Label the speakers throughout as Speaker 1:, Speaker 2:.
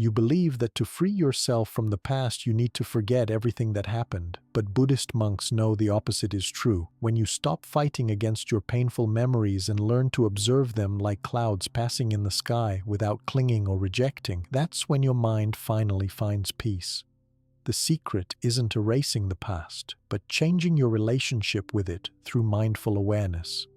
Speaker 1: You believe that to free yourself from the past you need to forget everything that happened, but Buddhist monks know the opposite is true. When you stop fighting against your painful memories and learn to observe them like clouds passing in the sky without clinging or rejecting, that's when your mind finally finds peace. The secret isn't erasing the past, but changing your relationship with it through mindful awareness.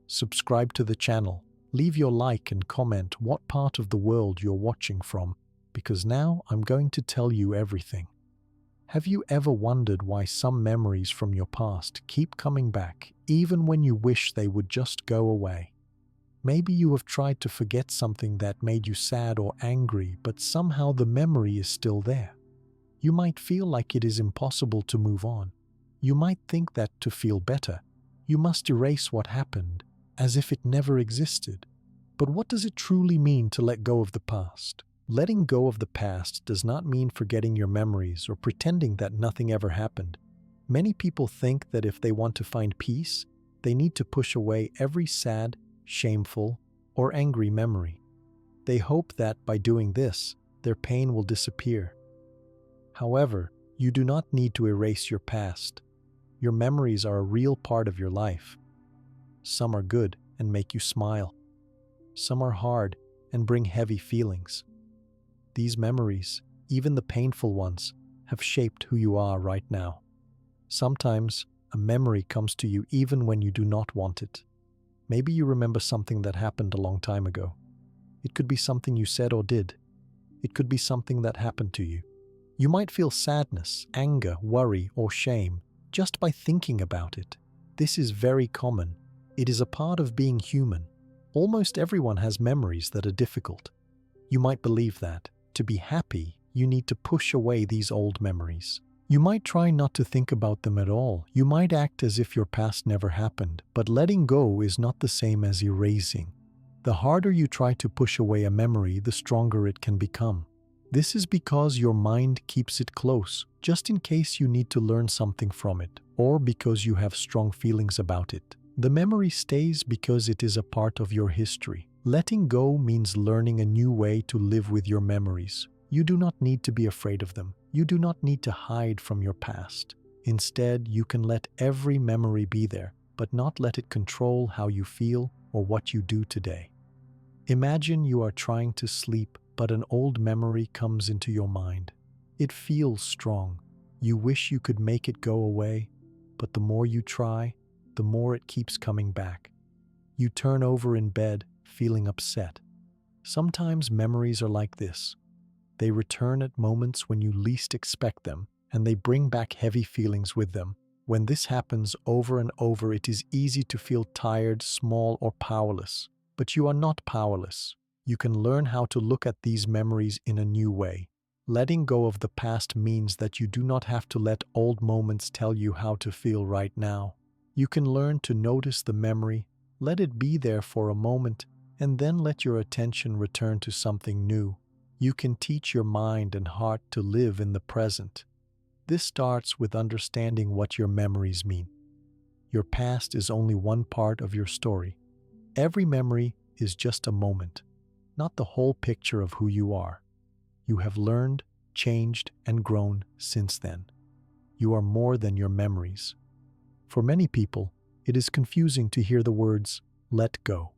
Speaker 1: Subscribe to the channel, leave your like and comment what part of the world you're watching from, because now I'm going to tell you everything. Have you ever wondered why some memories from your past keep coming back, even when you wish they would just go away? Maybe you have tried to forget something that made you sad or angry, but somehow the memory is still there. You might feel like it is impossible to move on. You might think that to feel better, you must erase what happened, as if it never existed. But what does it truly mean to let go of the past? Letting go of the past does not mean forgetting your memories or pretending that nothing ever happened. Many people think that if they want to find peace, they need to push away every sad, shameful, or angry memory. They hope that by doing this, their pain will disappear. However, you do not need to erase your past. Your memories are a real part of your life. Some are good and make you smile. Some are hard and bring heavy feelings. These memories, even the painful ones, have shaped who you are right now. Sometimes, a memory comes to you even when you do not want it. Maybe you remember something that happened a long time ago. It could be something you said or did. It could be something that happened to you. You might feel sadness, anger, worry, or shame just by thinking about it. This is very common. It is a part of being human. Almost everyone has memories that are difficult. You might believe that, to be happy, you need to push away these old memories. You might try not to think about them at all. You might act as if your past never happened. But letting go is not the same as erasing. The harder you try to push away a memory, the stronger it can become. This is because your mind keeps it close, just in case you need to learn something from it, or because you have strong feelings about it. The memory stays because it is a part of your history. Letting go means learning a new way to live with your memories. You do not need to be afraid of them. You do not need to hide from your past. Instead, you can let every memory be there, but not let it control how you feel or what you do today. Imagine you are trying to sleep, but an old memory comes into your mind. It feels strong. You wish you could make it go away, but the more you try, the more it keeps coming back. You turn over in bed, feeling upset. Sometimes memories are like this. They return at moments when you least expect them, and they bring back heavy feelings with them. When this happens over and over, it is easy to feel tired, small, or powerless. But you are not powerless. You can learn how to look at these memories in a new way. Letting go of the past means that you do not have to let old moments tell you how to feel right now. You can learn to notice the memory, let it be there for a moment, and then let your attention return to something new. You can teach your mind and heart to live in the present. This starts with understanding what your memories mean. Your past is only one part of your story. Every memory is just a moment, not the whole picture of who you are. You have learned, changed, and grown since then. You are more than your memories. For many people, it is confusing to hear the words, "let go."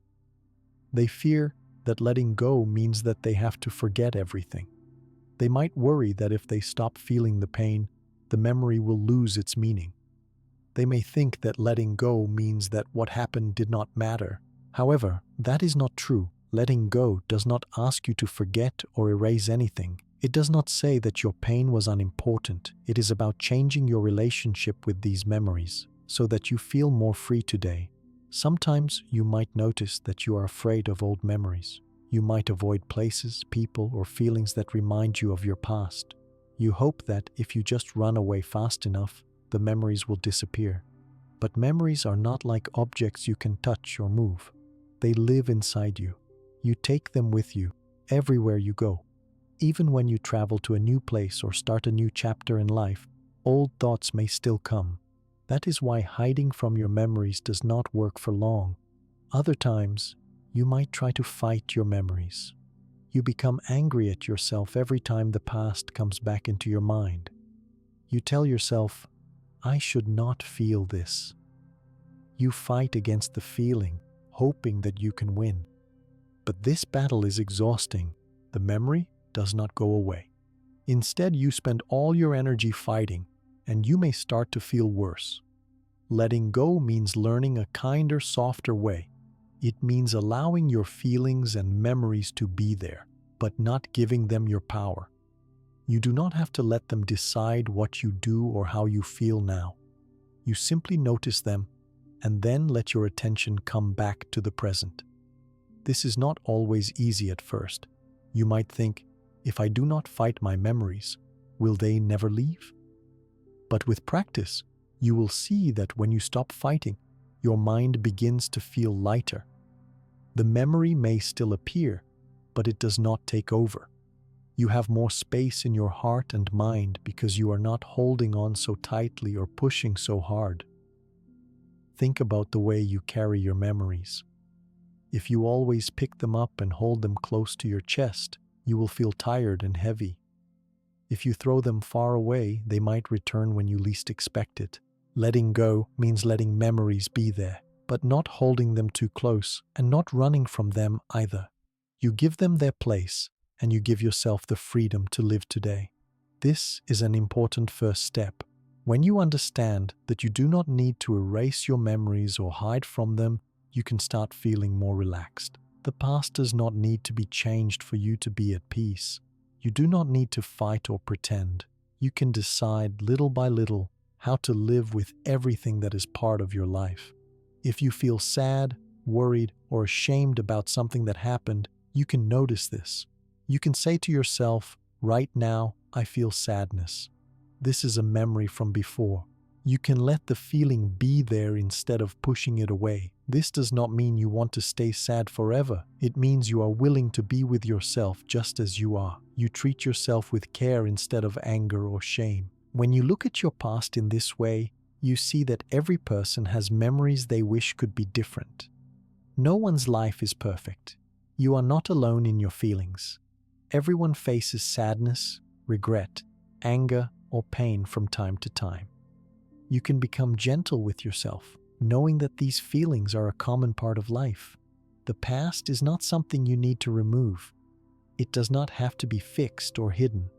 Speaker 1: They fear that letting go means that they have to forget everything. They might worry that if they stop feeling the pain, the memory will lose its meaning. They may think that letting go means that what happened did not matter. However, that is not true. Letting go does not ask you to forget or erase anything. It does not say that your pain was unimportant. It is about changing your relationship with these memories so that you feel more free today. Sometimes you might notice that you are afraid of old memories. You might avoid places, people, or feelings that remind you of your past. You hope that if you just run away fast enough, the memories will disappear. But memories are not like objects you can touch or move. They live inside you. You take them with you everywhere you go. Even when you travel to a new place or start a new chapter in life, old thoughts may still come. That is why hiding from your memories does not work for long. Other times, you might try to fight your memories. You become angry at yourself every time the past comes back into your mind. You tell yourself, I should not feel this. You fight against the feeling, hoping that you can win. But this battle is exhausting. The memory does not go away. Instead, you spend all your energy fighting, and you may start to feel worse. Letting go means learning a kinder, softer way. It means allowing your feelings and memories to be there, but not giving them your power. You do not have to let them decide what you do or how you feel now. You simply notice them, and then let your attention come back to the present. This is not always easy at first. You might think, if I do not fight my memories, will they never leave? But with practice, you will see that when you stop fighting, your mind begins to feel lighter. The memory may still appear, but it does not take over. You have more space in your heart and mind because you are not holding on so tightly or pushing so hard. Think about the way you carry your memories. If you always pick them up and hold them close to your chest, you will feel tired and heavy. If you throw them far away, they might return when you least expect it. Letting go means letting memories be there, but not holding them too close and not running from them either. You give them their place, and you give yourself the freedom to live today. This is an important first step. When you understand that you do not need to erase your memories or hide from them, you can start feeling more relaxed. The past does not need to be changed for you to be at peace. You do not need to fight or pretend. You can decide little by little how to live with everything that is part of your life. If you feel sad, worried, or ashamed about something that happened, you can notice this. You can say to yourself, right now, I feel sadness. This is a memory from before. You can let the feeling be there instead of pushing it away. This does not mean you want to stay sad forever. It means you are willing to be with yourself just as you are. You treat yourself with care instead of anger or shame. When you look at your past in this way, you see that every person has memories they wish could be different. No one's life is perfect. You are not alone in your feelings. Everyone faces sadness, regret, anger, or pain from time to time. You can become gentle with yourself, knowing that these feelings are a common part of life. The past is not something you need to remove. It does not have to be fixed or hidden.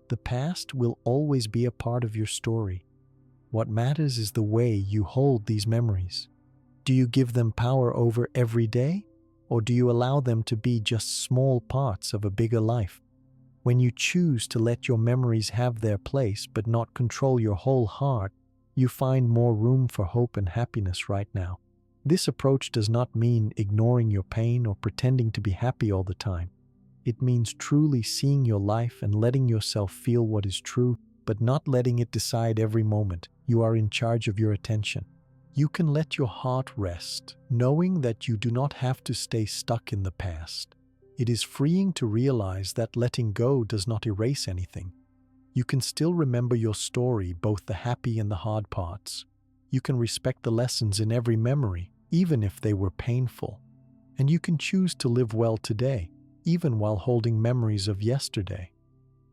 Speaker 1: The past will always be a part of your story. What matters is the way you hold these memories. Do you give them power over every day, or do you allow them to be just small parts of a bigger life? When you choose to let your memories have their place but not control your whole heart, you find more room for hope and happiness right now. This approach does not mean ignoring your pain or pretending to be happy all the time. It means truly seeing your life and letting yourself feel what is true, but not letting it decide every moment. You are in charge of your attention. You can let your heart rest, knowing that you do not have to stay stuck in the past. It is freeing to realize that letting go does not erase anything. You can still remember your story, both the happy and the hard parts. You can respect the lessons in every memory, even if they were painful. And you can choose to live well today, even while holding memories of yesterday.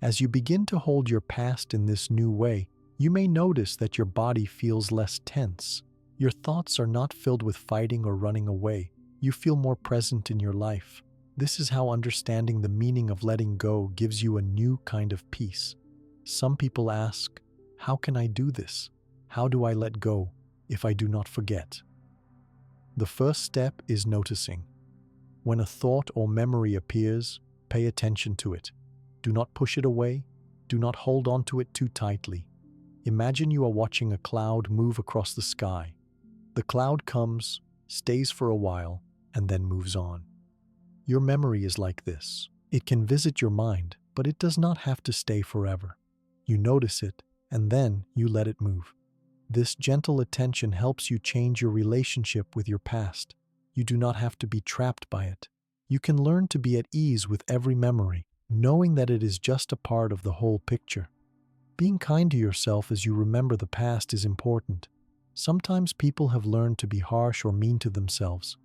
Speaker 1: As you begin to hold your past in this new way, you may notice that your body feels less tense. Your thoughts are not filled with fighting or running away. You feel more present in your life. This is how understanding the meaning of letting go gives you a new kind of peace. Some people ask, how can I do this? How do I let go if I do not forget? The first step is noticing. When a thought or memory appears, pay attention to it. Do not push it away. Do not hold on to it too tightly. Imagine you are watching a cloud move across the sky. The cloud comes, stays for a while, and then moves on. Your memory is like this. It can visit your mind, but it does not have to stay forever. You notice it, and then you let it move. This gentle attention helps you change your relationship with your past. You do not have to be trapped by it. You can learn to be at ease with every memory, knowing that it is just a part of the whole picture. Being kind to yourself as you remember the past is important. Sometimes people have learned to be harsh or mean to themselves.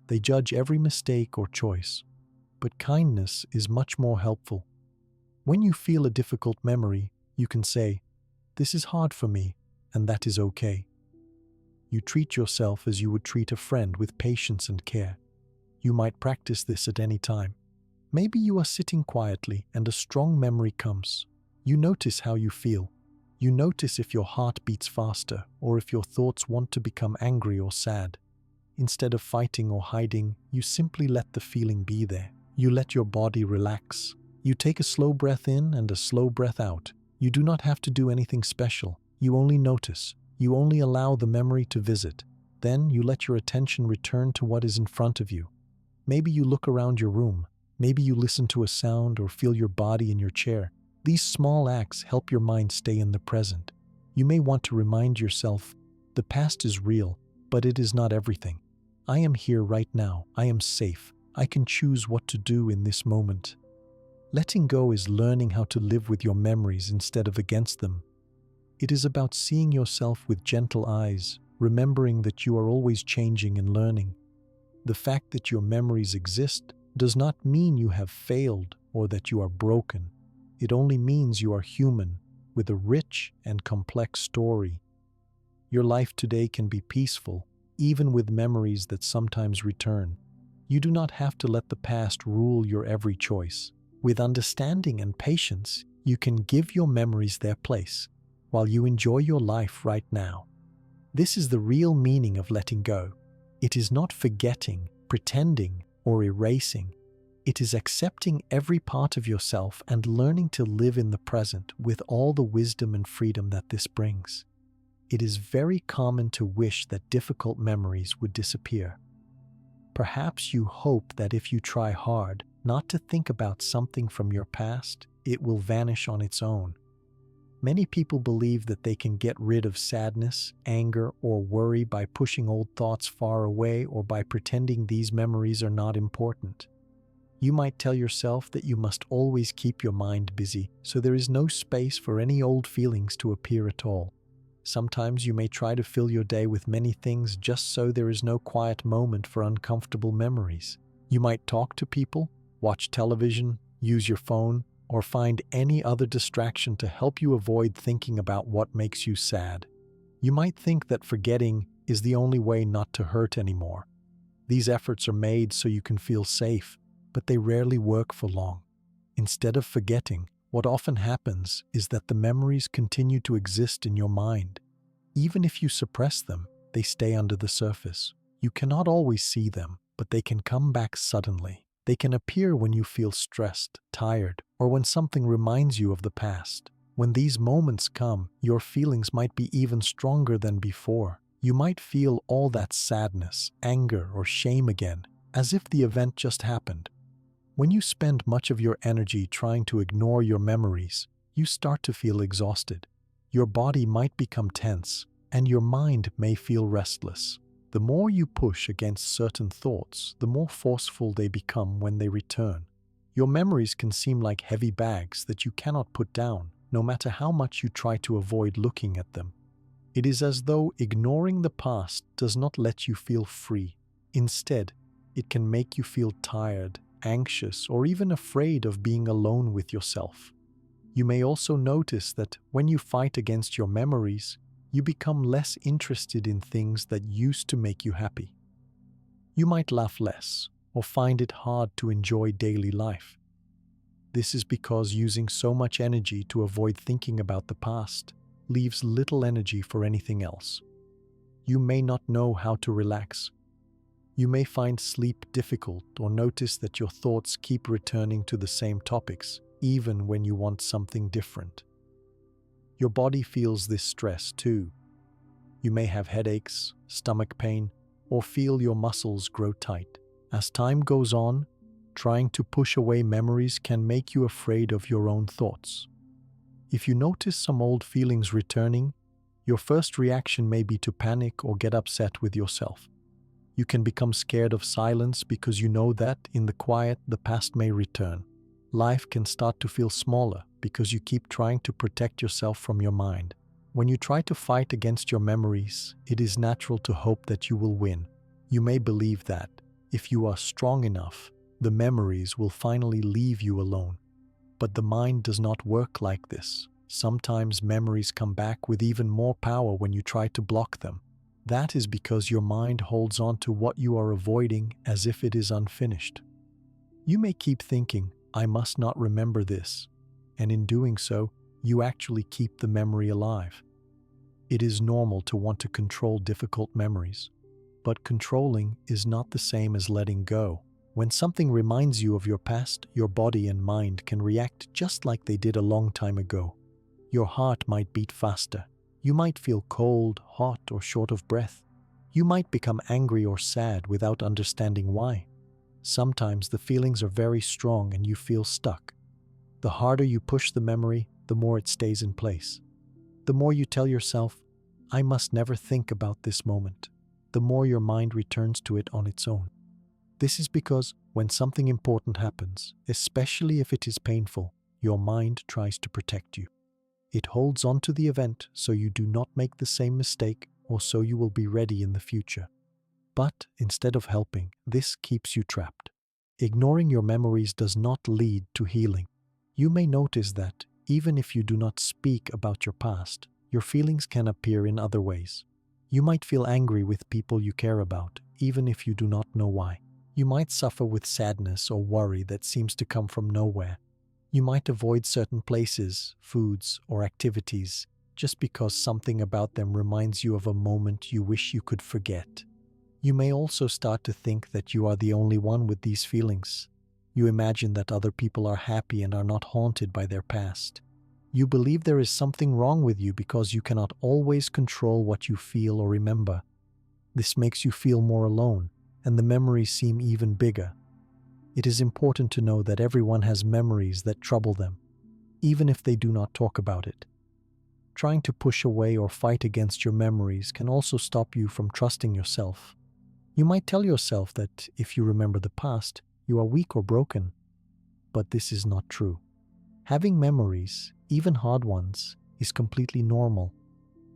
Speaker 1: They judge every mistake or choice. but kindness is much more helpful. When you feel a difficult memory, you can say, "This is hard for me," and that is okay. You treat yourself as you would treat a friend with patience and care. You might practice this at any time. Maybe you are sitting quietly and a strong memory comes. You notice how you feel. You notice if your heart beats faster or if your thoughts want to become angry or sad. Instead of fighting or hiding, you simply let the feeling be there. You let your body relax. You take a slow breath in and a slow breath out. You do not have to do anything special. You only notice. You only allow the memory to visit. Then you let your attention return to what is in front of you. Maybe you look around your room. Maybe you listen to a sound or feel your body in your chair. These small acts help your mind stay in the present. You may want to remind yourself, the past is real, but it is not everything. I am here right now. I am safe. I can choose what to do in this moment. Letting go is learning how to live with your memories instead of against them. It is about seeing yourself with gentle eyes, remembering that you are always changing and learning. The fact that your memories exist does not mean you have failed or that you are broken. It only means you are human, with a rich and complex story. Your life today can be peaceful, even with memories that sometimes return. You do not have to let the past rule your every choice. With understanding and patience, you can give your memories their place, while you enjoy your life right now. This is the real meaning of letting go. It is not forgetting, pretending, or erasing. It is accepting every part of yourself and learning to live in the present with all the wisdom and freedom that this brings. It is very common to wish that difficult memories would disappear. Perhaps you hope that if you try hard not to think about something from your past, it will vanish on its own. Many people believe that they can get rid of sadness, anger, or worry by pushing old thoughts far away or by pretending these memories are not important. You might tell yourself that you must always keep your mind busy, so there is no space for any old feelings to appear at all. Sometimes you may try to fill your day with many things just so there is no quiet moment for uncomfortable memories. You might talk to people, watch television, use your phone, or find any other distraction to help you avoid thinking about what makes you sad. You might think that forgetting is the only way not to hurt anymore. These efforts are made so you can feel safe, but they rarely work for long. Instead of forgetting, what often happens is that the memories continue to exist in your mind. Even if you suppress them, they stay under the surface. You cannot always see them, but they can come back suddenly. They can appear when you feel stressed, tired, or when something reminds you of the past. When these moments come, your feelings might be even stronger than before. You might feel all that sadness, anger, or shame again, as if the event just happened. When you spend much of your energy trying to ignore your memories, you start to feel exhausted. Your body might become tense, and your mind may feel restless. The more you push against certain thoughts, the more forceful they become when they return. Your memories can seem like heavy bags that you cannot put down, no matter how much you try to avoid looking at them. It is as though ignoring the past does not let you feel free. Instead, it can make you feel tired, anxious, or even afraid of being alone with yourself. You may also notice that when you fight against your memories, you become less interested in things that used to make you happy. You might laugh less or find it hard to enjoy daily life. This is because using so much energy to avoid thinking about the past leaves little energy for anything else. You may not know how to relax. You may find sleep difficult or notice that your thoughts keep returning to the same topics, even when you want something different. Your body feels this stress too. You may have headaches, stomach pain, or feel your muscles grow tight. As time goes on, trying to push away memories can make you afraid of your own thoughts. If you notice some old feelings returning, your first reaction may be to panic or get upset with yourself. You can become scared of silence because you know that, in the quiet, the past may return. Life can start to feel smaller because you keep trying to protect yourself from your mind. When you try to fight against your memories, it is natural to hope that you will win. You may believe that, if you are strong enough, The memories will finally leave you alone. But the mind does not work like this. Sometimes memories come back with even more power when you try to block them. That is because your mind holds on to what you are avoiding as if it is unfinished. You may keep thinking, I must not remember this, and in doing so, you actually keep the memory alive. It is normal to want to control difficult memories, but controlling is not the same as letting go. When something reminds you of your past, your body and mind can react just like they did a long time ago. Your heart might beat faster. You might feel cold, hot, or short of breath. You might become angry or sad without understanding why. Sometimes the feelings are very strong and you feel stuck. The harder you push the memory, the more it stays in place. The more you tell yourself, I must never think about this moment, the more your mind returns to it on its own. This is because when something important happens, especially if it is painful, your mind tries to protect you. It holds on to the event so you do not make the same mistake or so you will be ready in the future. But instead of helping, this keeps you trapped. Ignoring your memories does not lead to healing. You may notice that, even if you do not speak about your past, your feelings can appear in other ways. You might feel angry with people you care about, even if you do not know why. You might suffer with sadness or worry that seems to come from nowhere. You might avoid certain places, foods, or activities just because something about them reminds you of a moment you wish you could forget. You may also start to think that you are the only one with these feelings. You imagine that other people are happy and are not haunted by their past. You believe there is something wrong with you because you cannot always control what you feel or remember. This makes you feel more alone, and the memories seem even bigger. It is important to know that everyone has memories that trouble them, even if they do not talk about it. Trying to push away or fight against your memories can also stop you from trusting yourself. You might tell yourself that if you remember the past, you are weak or broken. But this is not true. Having memories, even hard ones, is completely normal.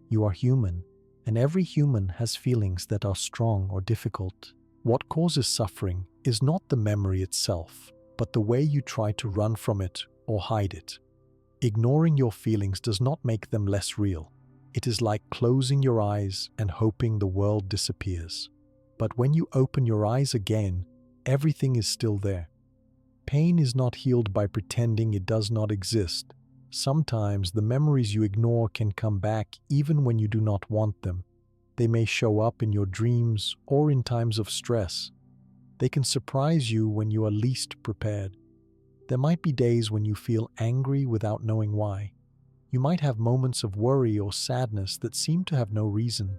Speaker 1: You are human, and every human has feelings that are strong or difficult. What causes suffering is not the memory itself, but the way you try to run from it or hide it. Ignoring your feelings does not make them less real. It is like closing your eyes and hoping the world disappears. But when you open your eyes again, everything is still there. Pain is not healed by pretending it does not exist. Sometimes the memories you ignore can come back even when you do not want them. They may show up in your dreams or in times of stress. They can surprise you when you are least prepared. There might be days when you feel angry without knowing why. You might have moments of worry or sadness that seem to have no reason.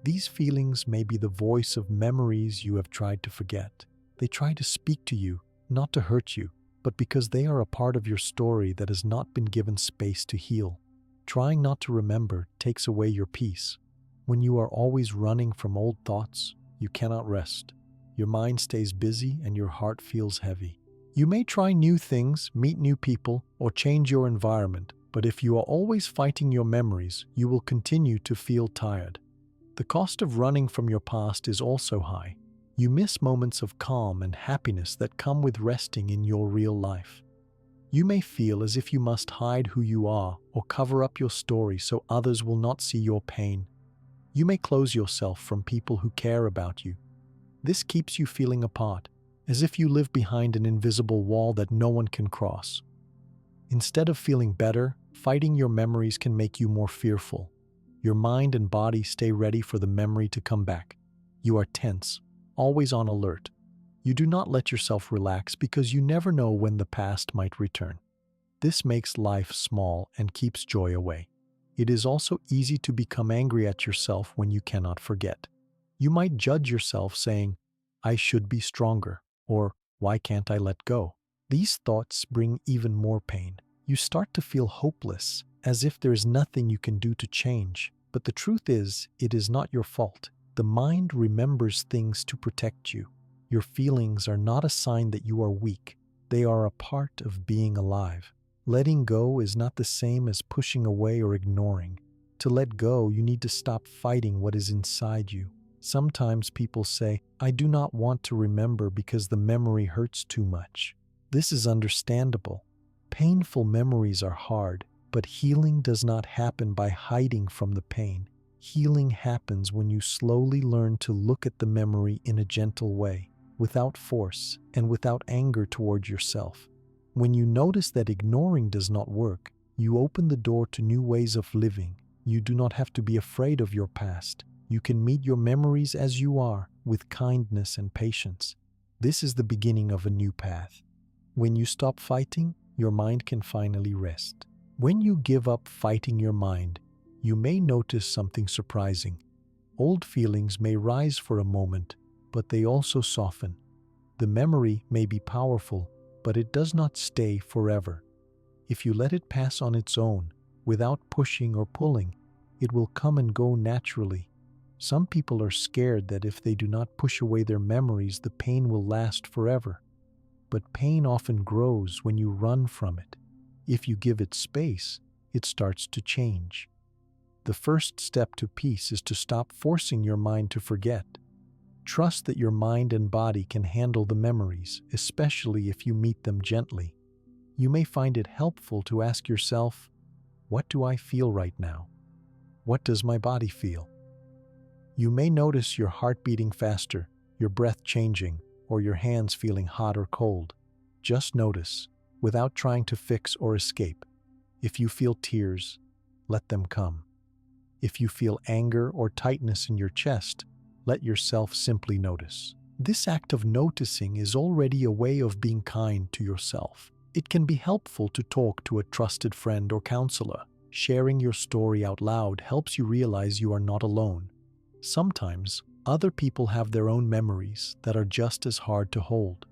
Speaker 1: These feelings may be the voice of memories you have tried to forget. They try to speak to you, not to hurt you, but because they are a part of your story that has not been given space to heal. Trying not to remember takes away your peace. When you are always running from old thoughts, you cannot rest. Your mind stays busy and your heart feels heavy. You may try new things, meet new people, or change your environment, but if you are always fighting your memories, you will continue to feel tired. The cost of running from your past is also high. You miss moments of calm and happiness that come with resting in your real life. You may feel as if you must hide who you are or cover up your story so others will not see your pain. You may close yourself from people who care about you. This keeps you feeling apart, as if you live behind an invisible wall that no one can cross. Instead of feeling better, fighting your memories can make you more fearful. Your mind and body stay ready for the memory to come back. You are tense, always on alert. You do not let yourself relax because you never know when the past might return. This makes life small and keeps joy away. It is also easy to become angry at yourself when you cannot forget. You might judge yourself saying, I should be stronger, or why can't I let go? These thoughts bring even more pain. You start to feel hopeless, as if there is nothing you can do to change. But the truth is, it is not your fault. The mind remembers things to protect you. Your feelings are not a sign that you are weak. They are a part of being alive. Letting go is not the same as pushing away or ignoring. To let go, you need to stop fighting what is inside you. Sometimes people say, "I do not want to remember because the memory hurts too much." This is understandable. Painful memories are hard, but healing does not happen by hiding from the pain. Healing happens when you slowly learn to look at the memory in a gentle way, without force and without anger toward yourself. When you notice that ignoring does not work, you open the door to new ways of living. You do not have to be afraid of your past. You can meet your memories as you are, with kindness and patience. This is the beginning of a new path. When you stop fighting, your mind can finally rest. When you give up fighting your mind, you may notice something surprising. Old feelings may rise for a moment, but they also soften. The memory may be powerful, but it does not stay forever. If you let it pass on its own, without pushing or pulling, it will come and go naturally. Some people are scared that if they do not push away their memories, the pain will last forever. But pain often grows when you run from it. If you give it space, it starts to change. The first step to peace is to stop forcing your mind to forget. Trust that your mind and body can handle the memories, especially if you meet them gently. You may find it helpful to ask yourself, "What do I feel right now? What does my body feel?" You may notice your heart beating faster, your breath changing, or your hands feeling hot or cold. Just notice, without trying to fix or escape. If you feel tears, let them come. If you feel anger or tightness in your chest, let yourself simply notice. This act of noticing is already a way of being kind to yourself. It can be helpful to talk to a trusted friend or counselor. Sharing your story out loud helps you realize you are not alone. Sometimes, other people have their own memories that are just as hard to hold.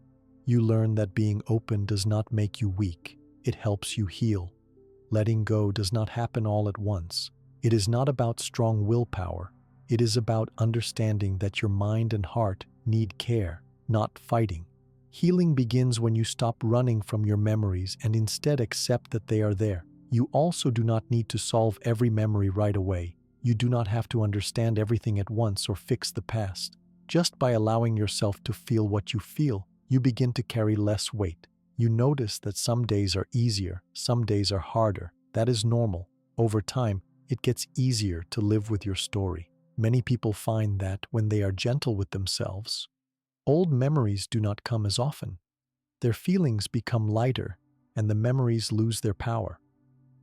Speaker 1: You learn that being open does not make you weak. It helps you heal. Letting go does not happen all at once. It is not about strong willpower. It is about understanding that your mind and heart need care, not fighting. Healing begins when you stop running from your memories and instead accept that they are there. You also do not need to solve every memory right away. You do not have to understand everything at once or fix the past. Just by allowing yourself to feel what you feel, you begin to carry less weight. You notice that some days are easier, some days are harder. That is normal. Over time, it gets easier to live with your story. Many people find that when they are gentle with themselves, old memories do not come as often. Their feelings become lighter, and the memories lose their power.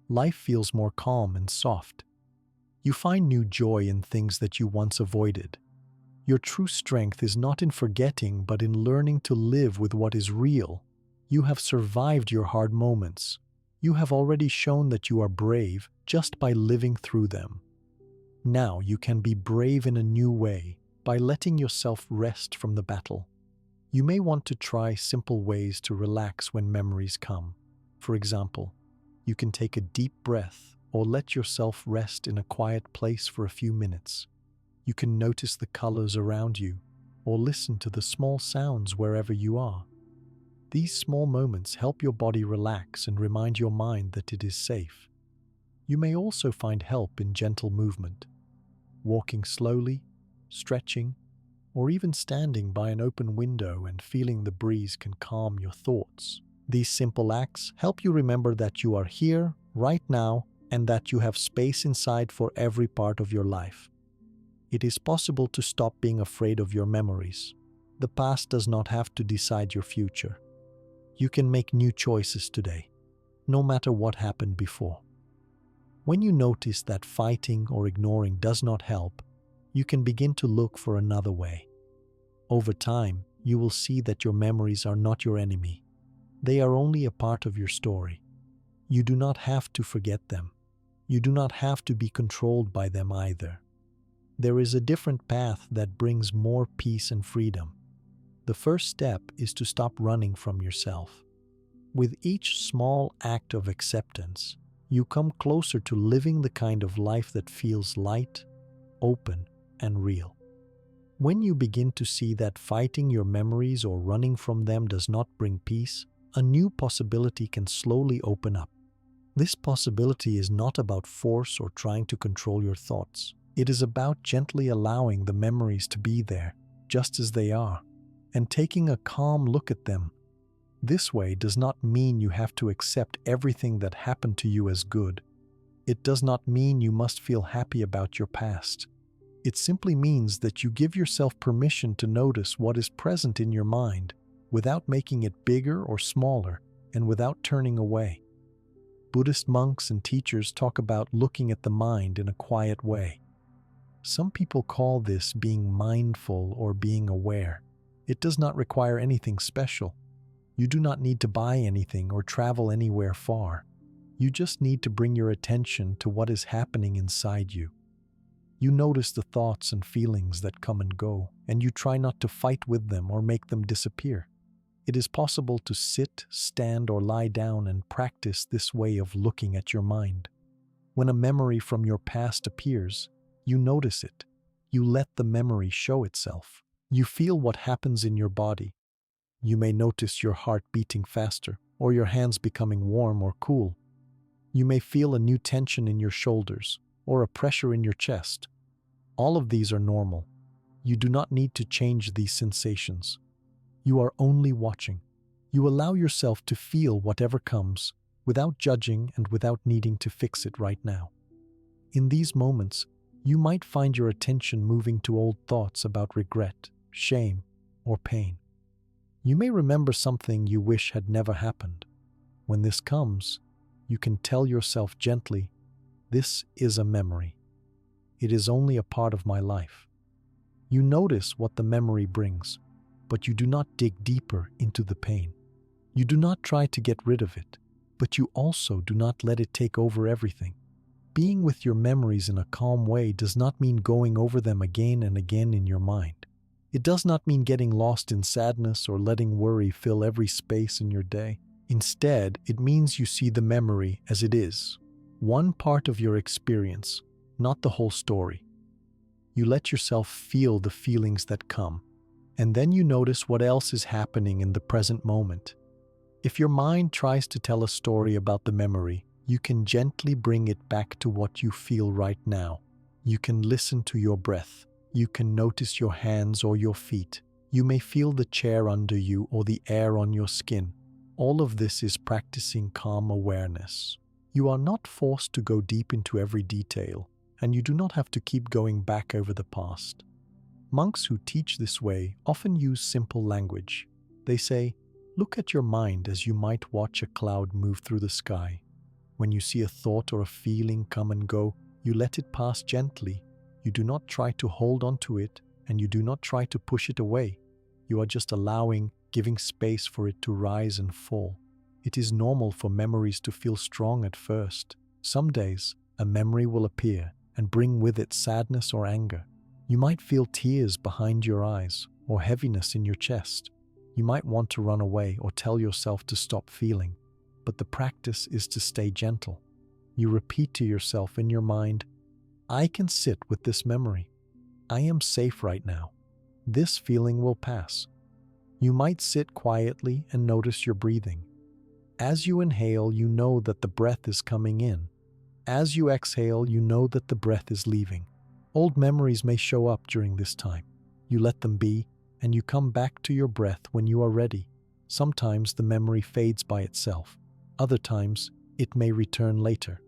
Speaker 1: Life feels more calm and soft. You find new joy in things that you once avoided. Your true strength is not in forgetting, but in learning to live with what is real. You have survived your hard moments. You have already shown that you are brave just by living through them. Now you can be brave in a new way by letting yourself rest from the battle. You may want to try simple ways to relax when memories come. For example, you can take a deep breath or let yourself rest in a quiet place for a few minutes. You can notice the colors around you or listen to the small sounds wherever you are. These small moments help your body relax and remind your mind that it is safe. You may also find help in gentle movement. Walking slowly, stretching, or even standing by an open window and feeling the breeze can calm your thoughts. These simple acts help you remember that you are here, right now, and that you have space inside for every part of your life. It is possible to stop being afraid of your memories. The past does not have to decide your future. You can make new choices today, no matter what happened before. When you notice that fighting or ignoring does not help, you can begin to look for another way. Over time, you will see that your memories are not your enemy. They are only a part of your story. You do not have to forget them. You do not have to be controlled by them either. There is a different path that brings more peace and freedom. The first step is to stop running from yourself. With each small act of acceptance, you come closer to living the kind of life that feels light, open, and real. When you begin to see that fighting your memories or running from them does not bring peace, a new possibility can slowly open up. This possibility is not about force or trying to control your thoughts. It is about gently allowing the memories to be there, just as they are, and taking a calm look at them. This way does not mean you have to accept everything that happened to you as good. It does not mean you must feel happy about your past. It simply means that you give yourself permission to notice what is present in your mind without making it bigger or smaller and without turning away. Buddhist monks and teachers talk about looking at the mind in a quiet way. Some people call this being mindful or being aware. It does not require anything special. You do not need to buy anything or travel anywhere far. You just need to bring your attention to what is happening inside you. You notice the thoughts and feelings that come and go, and you try not to fight with them or make them disappear. It is possible to sit, stand, or lie down and practice this way of looking at your mind. When a memory from your past appears, you notice it. You let the memory show itself. You feel what happens in your body. You may notice your heart beating faster, or your hands becoming warm or cool. You may feel a new tension in your shoulders, or a pressure in your chest. All of these are normal. You do not need to change these sensations. You are only watching. You allow yourself to feel whatever comes, without judging and without needing to fix it right now. In these moments, you might find your attention moving to old thoughts about regret, shame, or pain. You may remember something you wish had never happened. When this comes, you can tell yourself gently, "This is a memory. It is only a part of my life." You notice what the memory brings, but you do not dig deeper into the pain. You do not try to get rid of it, but you also do not let it take over everything. Being with your memories in a calm way does not mean going over them again and again in your mind. It does not mean getting lost in sadness or letting worry fill every space in your day. Instead, it means you see the memory as it is, one part of your experience, not the whole story. You let yourself feel the feelings that come, and then you notice what else is happening in the present moment. If your mind tries to tell a story about the memory, you can gently bring it back to what you feel right now. You can listen to your breath. You can notice your hands or your feet. You may feel the chair under you or the air on your skin. All of this is practicing calm awareness. You are not forced to go deep into every detail, and you do not have to keep going back over the past. Monks who teach this way often use simple language. They say, "Look at your mind as you might watch a cloud move through the sky. When you see a thought or a feeling come and go, you let it pass gently. You do not try to hold on to it, and you do not try to push it away. You are just allowing, giving space for it to rise and fall. It is normal for memories to feel strong at first. Some days, a memory will appear and bring with it sadness or anger. You might feel tears behind your eyes or heaviness in your chest. You might want to run away or tell yourself to stop feeling. But the practice is to stay gentle. You repeat to yourself in your mind, "I can sit with this memory. I am safe right now. This feeling will pass." You might sit quietly and notice your breathing. As you inhale, you know that the breath is coming in. As you exhale, you know that the breath is leaving. Old memories may show up during this time. You let them be, and you come back to your breath when you are ready. Sometimes the memory fades by itself. Other times, it may return later.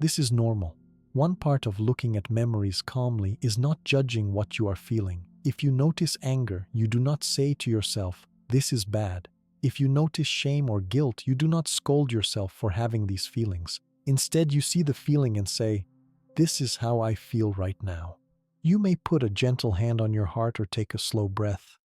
Speaker 1: This is normal. One part of looking at memories calmly is not judging what you are feeling. If you notice anger, you do not say to yourself, "This is bad." If you notice shame or guilt, you do not scold yourself for having these feelings. Instead, you see the feeling and say, "This is how I feel right now." You may put a gentle hand on your heart or take a slow breath.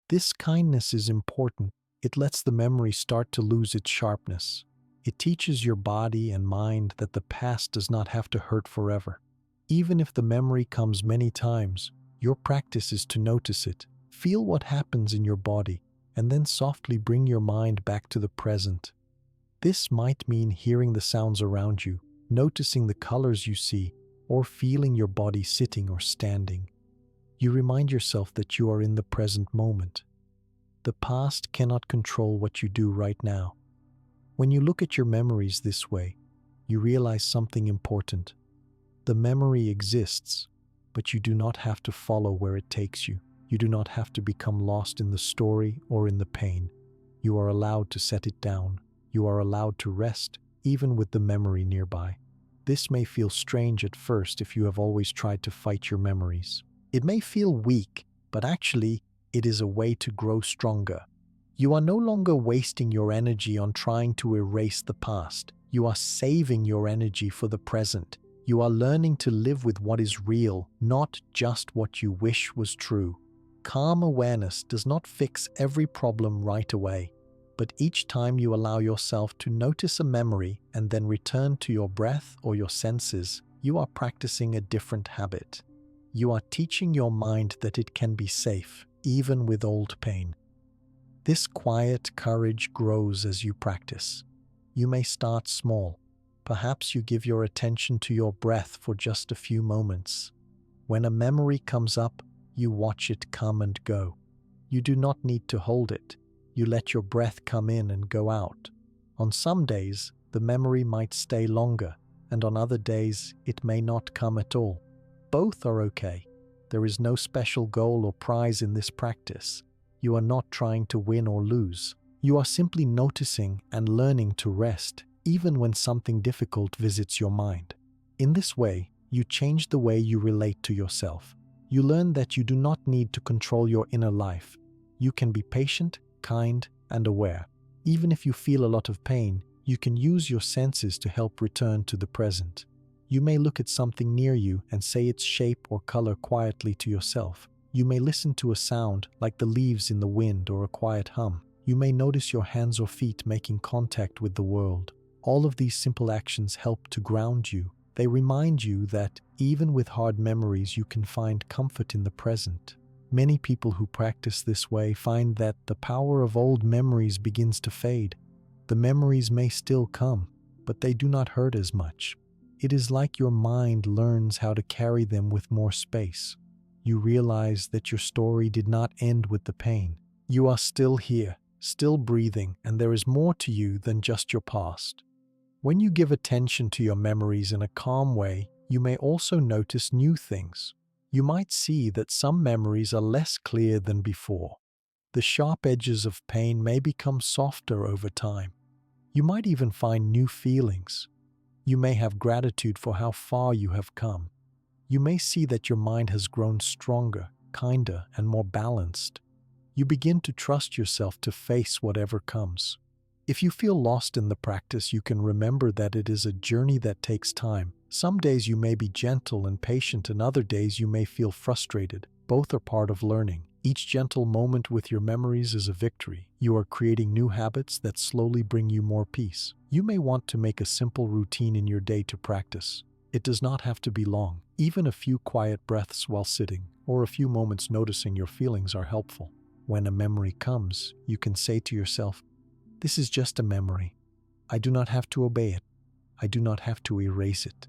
Speaker 1: This kindness is important. It lets the memory start to lose its sharpness. It teaches your body and mind that the past does not have to hurt forever. Even if the memory comes many times, your practice is to notice it, feel what happens in your body, and then softly bring your mind back to the present. This might mean hearing the sounds around you, noticing the colors you see, or feeling your body sitting or standing. You remind yourself that you are in the present moment. The past cannot control what you do right now. When you look at your memories this way, you realize something important. The memory exists, but you do not have to follow where it takes you. You do not have to become lost in the story or in the pain. You are allowed to set it down. You are allowed to rest, even with the memory nearby. This may feel strange at first if you have always tried to fight your memories. It may feel weak, but actually, it is a way to grow stronger. You are no longer wasting your energy on trying to erase the past. You are saving your energy for the present. You are learning to live with what is real, not just what you wish was true. Calm awareness does not fix every problem right away, but each time you allow yourself to notice a memory and then return to your breath or your senses, you are practicing a different habit. You are teaching your mind that it can be safe, even with old pain. This quiet courage grows as you practice. You may start small. Perhaps you give your attention to your breath for just a few moments. When a memory comes up, you watch it come and go. You do not need to hold it. You let your breath come in and go out. On some days, the memory might stay longer, and on other days, it may not come at all. Both are okay. There is no special goal or prize in this practice. You are not trying to win or lose. You are simply noticing and learning to rest, even when something difficult visits your mind. In this way, you change the way you relate to yourself. You learn that you do not need to control your inner life. You can be patient, kind, and aware. Even if you feel a lot of pain, you can use your senses to help return to the present. You may look at something near you and say its shape or color quietly to yourself. You may listen to a sound like the leaves in the wind or a quiet hum. You may notice your hands or feet making contact with the world. All of these simple actions help to ground you. They remind you that even with hard memories, you can find comfort in the present. Many people who practice this way find that the power of old memories begins to fade. The memories may still come, but they do not hurt as much. It is like your mind learns how to carry them with more space. You realize that your story did not end with the pain. You are still here, still breathing, and there is more to you than just your past. When you give attention to your memories in a calm way, you may also notice new things. You might see that some memories are less clear than before. The sharp edges of pain may become softer over time. You might even find new feelings. You may have gratitude for how far you have come. You may see that your mind has grown stronger, kinder, and more balanced. You begin to trust yourself to face whatever comes. If you feel lost in the practice, you can remember that it is a journey that takes time. Some days you may be gentle and patient, and other days you may feel frustrated. Both are part of learning. Each gentle moment with your memories is a victory. You are creating new habits that slowly bring you more peace. You may want to make a simple routine in your day to practice. It does not have to be long. Even a few quiet breaths while sitting, or a few moments noticing your feelings are helpful. When a memory comes, you can say to yourself, "This is just a memory. I do not have to obey it. I do not have to erase it."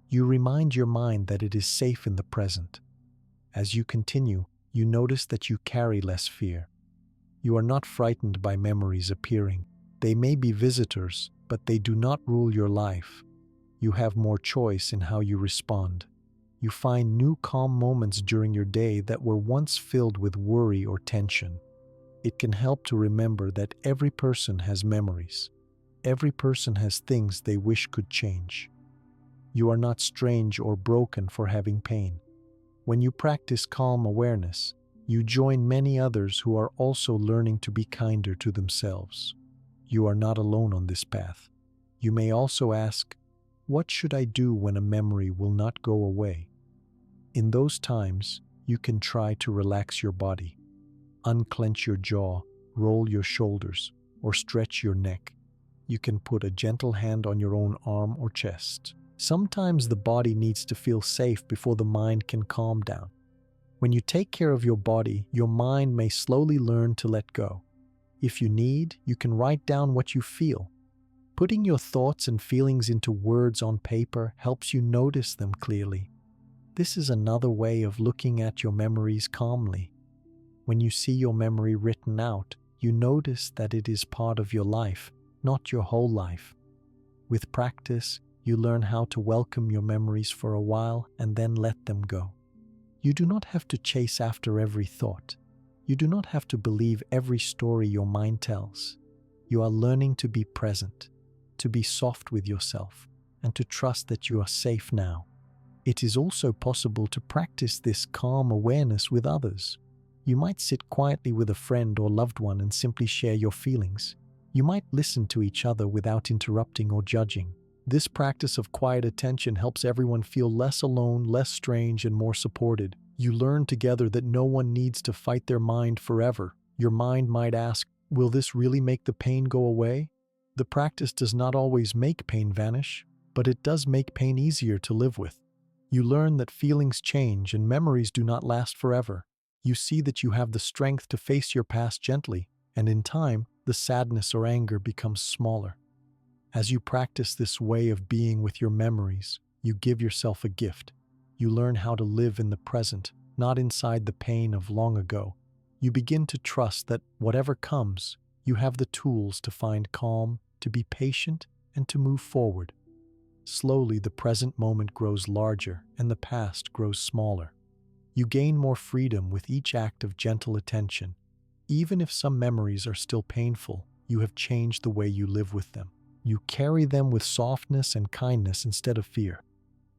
Speaker 1: You remind your mind that it is safe in the present. As you continue, you notice that you carry less fear. You are not frightened by memories appearing. They may be visitors, but they do not rule your life. You have more choice in how you respond. You find new calm moments during your day that were once filled with worry or tension. It can help to remember that every person has memories. Every person has things they wish could change. You are not strange or broken for having pain. When you practice calm awareness, you join many others who are also learning to be kinder to themselves. You are not alone on this path. You may also ask, "What should I do when a memory will not go away?" In those times, you can try to relax your body. Unclench your jaw, roll your shoulders, or stretch your neck. You can put a gentle hand on your own arm or chest. Sometimes the body needs to feel safe before the mind can calm down. When you take care of your body, your mind may slowly learn to let go. If you need, you can write down what you feel. Putting your thoughts and feelings into words on paper helps you notice them clearly. This is another way of looking at your memories calmly. When you see your memory written out, you notice that it is part of your life, not your whole life. With practice, you learn how to welcome your memories for a while and then let them go. You do not have to chase after every thought. You do not have to believe every story your mind tells. You are learning to be present, to be soft with yourself, and to trust that you are safe now. It is also possible to practice this calm awareness with others. You might sit quietly with a friend or loved one and simply share your feelings. You might listen to each other without interrupting or judging. This practice of quiet attention helps everyone feel less alone, less strange, and more supported. You learn together that no one needs to fight their mind forever. Your mind might ask, will this really make the pain go away? The practice does not always make pain vanish, but it does make pain easier to live with. You learn that feelings change and memories do not last forever. You see that you have the strength to face your past gently, and in time, the sadness or anger becomes smaller. As you practice this way of being with your memories, you give yourself a gift. You learn how to live in the present, not inside the pain of long ago. You begin to trust that whatever comes, you have the tools to find calm, to be patient, and to move forward. Slowly, the present moment grows larger and the past grows smaller. You gain more freedom with each act of gentle attention. Even if some memories are still painful, you have changed the way you live with them. You carry them with softness and kindness instead of fear.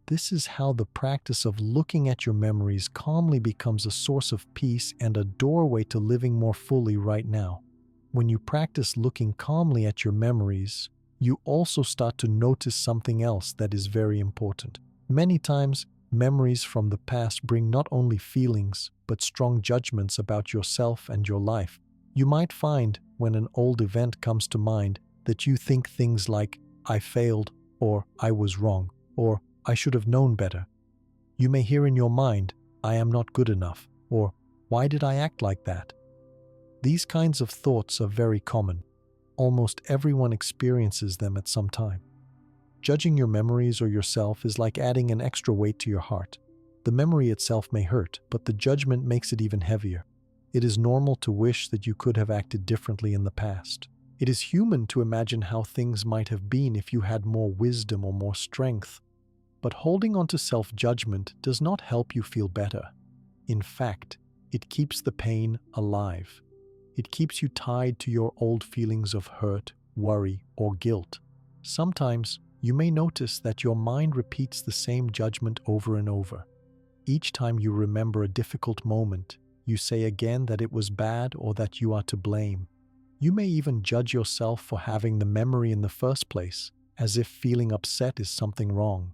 Speaker 1: This is how the practice of looking at your memories calmly becomes a source of peace and a doorway to living more fully right now. When you practice looking calmly at your memories, you also start to notice something else that is very important. Many times, memories from the past bring not only feelings, but strong judgments about yourself and your life. You might find, when an old event comes to mind, that you think things like, I failed, or I was wrong, or I should have known better. You may hear in your mind, I am not good enough, or why did I act like that? These kinds of thoughts are very common. Almost everyone experiences them at some time. Judging your memories or yourself is like adding an extra weight to your heart. The memory itself may hurt, but the judgment makes it even heavier. It is normal to wish that you could have acted differently in the past. It is human to imagine how things might have been if you had more wisdom or more strength. But holding on to self-judgment does not help you feel better. In fact, it keeps the pain alive. It keeps you tied to your old feelings of hurt, worry, or guilt. Sometimes, you may notice that your mind repeats the same judgment over and over. Each time you remember a difficult moment, you say again that it was bad or that you are to blame. You may even judge yourself for having the memory in the first place, as if feeling upset is something wrong.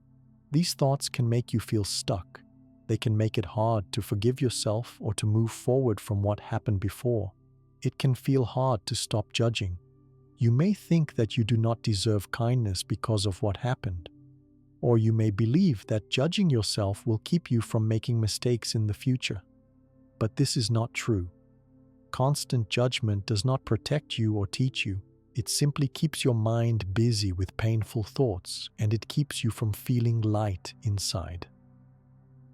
Speaker 1: These thoughts can make you feel stuck. They can make it hard to forgive yourself or to move forward from what happened before. It can feel hard to stop judging. You may think that you do not deserve kindness because of what happened. Or you may believe that judging yourself will keep you from making mistakes in the future. But this is not true. Constant judgment does not protect you or teach you. It simply keeps your mind busy with painful thoughts, and it keeps you from feeling light inside.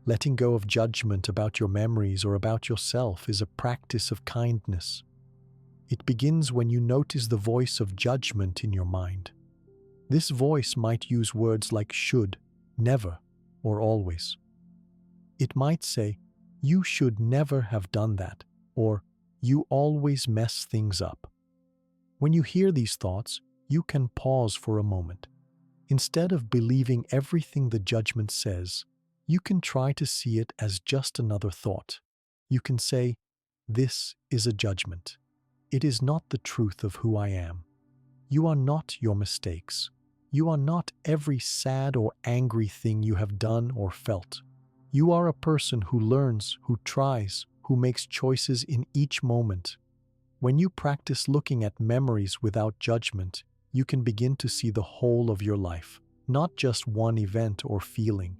Speaker 1: Letting go of judgment about your memories or about yourself is a practice of kindness. It begins when you notice the voice of judgment in your mind. This voice might use words like should, never, or always. It might say, you should never have done that, or you always mess things up. When you hear these thoughts, you can pause for a moment. Instead of believing everything the judgment says, you can try to see it as just another thought. You can say, this is a judgment. It is not the truth of who I am. You are not your mistakes. You are not every sad or angry thing you have done or felt. You are a person who learns, who tries, who makes choices in each moment. When you practice looking at memories without judgment, you can begin to see the whole of your life, not just one event or feeling.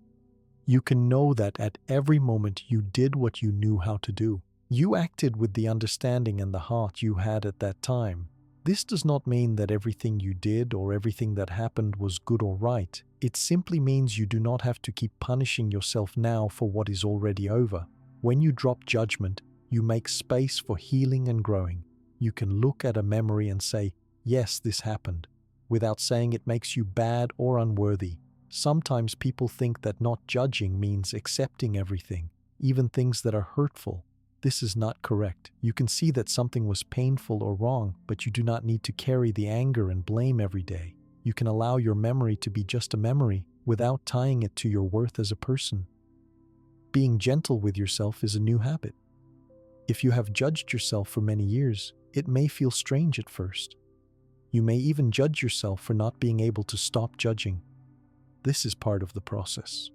Speaker 1: You can know that at every moment you did what you knew how to do. You acted with the understanding and the heart you had at that time. This does not mean that everything you did or everything that happened was good or right. It simply means you do not have to keep punishing yourself now for what is already over. When you drop judgment, you make space for healing and growing. You can look at a memory and say, yes, this happened, without saying it makes you bad or unworthy. Sometimes people think that not judging means accepting everything. even things that are hurtful. This is not correct. You can see that something was painful or wrong, but you do not need to carry the anger and blame every day. You can allow your memory to be just a memory without tying it to your worth as a person. Being gentle with yourself is a new habit. If you have judged yourself for many years, it may feel strange at first. You may even judge yourself for not being able to stop judging. This is part of the process.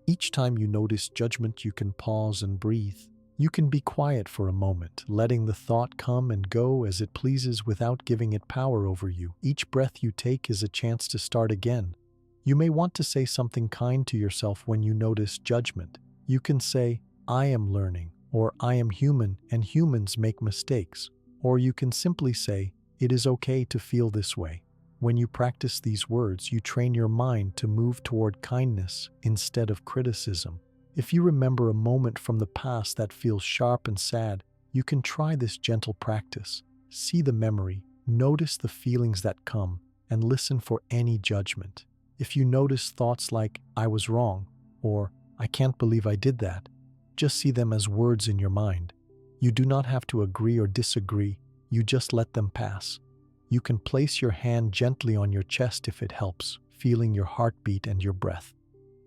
Speaker 1: Each time you notice judgment, you can pause and breathe. You can be quiet for a moment, letting the thought come and go as it pleases without giving it power over you. Each breath you take is a chance to start again. You may want to say something kind to yourself when you notice judgment. You can say, "I am learning," or "I am human and humans make mistakes." Or you can simply say, "It is okay to feel this way." When you practice these words, you train your mind to move toward kindness instead of criticism. If you remember a moment from the past that feels sharp and sad, you can try this gentle practice. See the memory, notice the feelings that come, and listen for any judgment. If you notice thoughts like, "I was wrong," or "I can't believe I did that," just see them as words in your mind. You do not have to agree or disagree, you just let them pass. You can place your hand gently on your chest if it helps, feeling your heartbeat and your breath.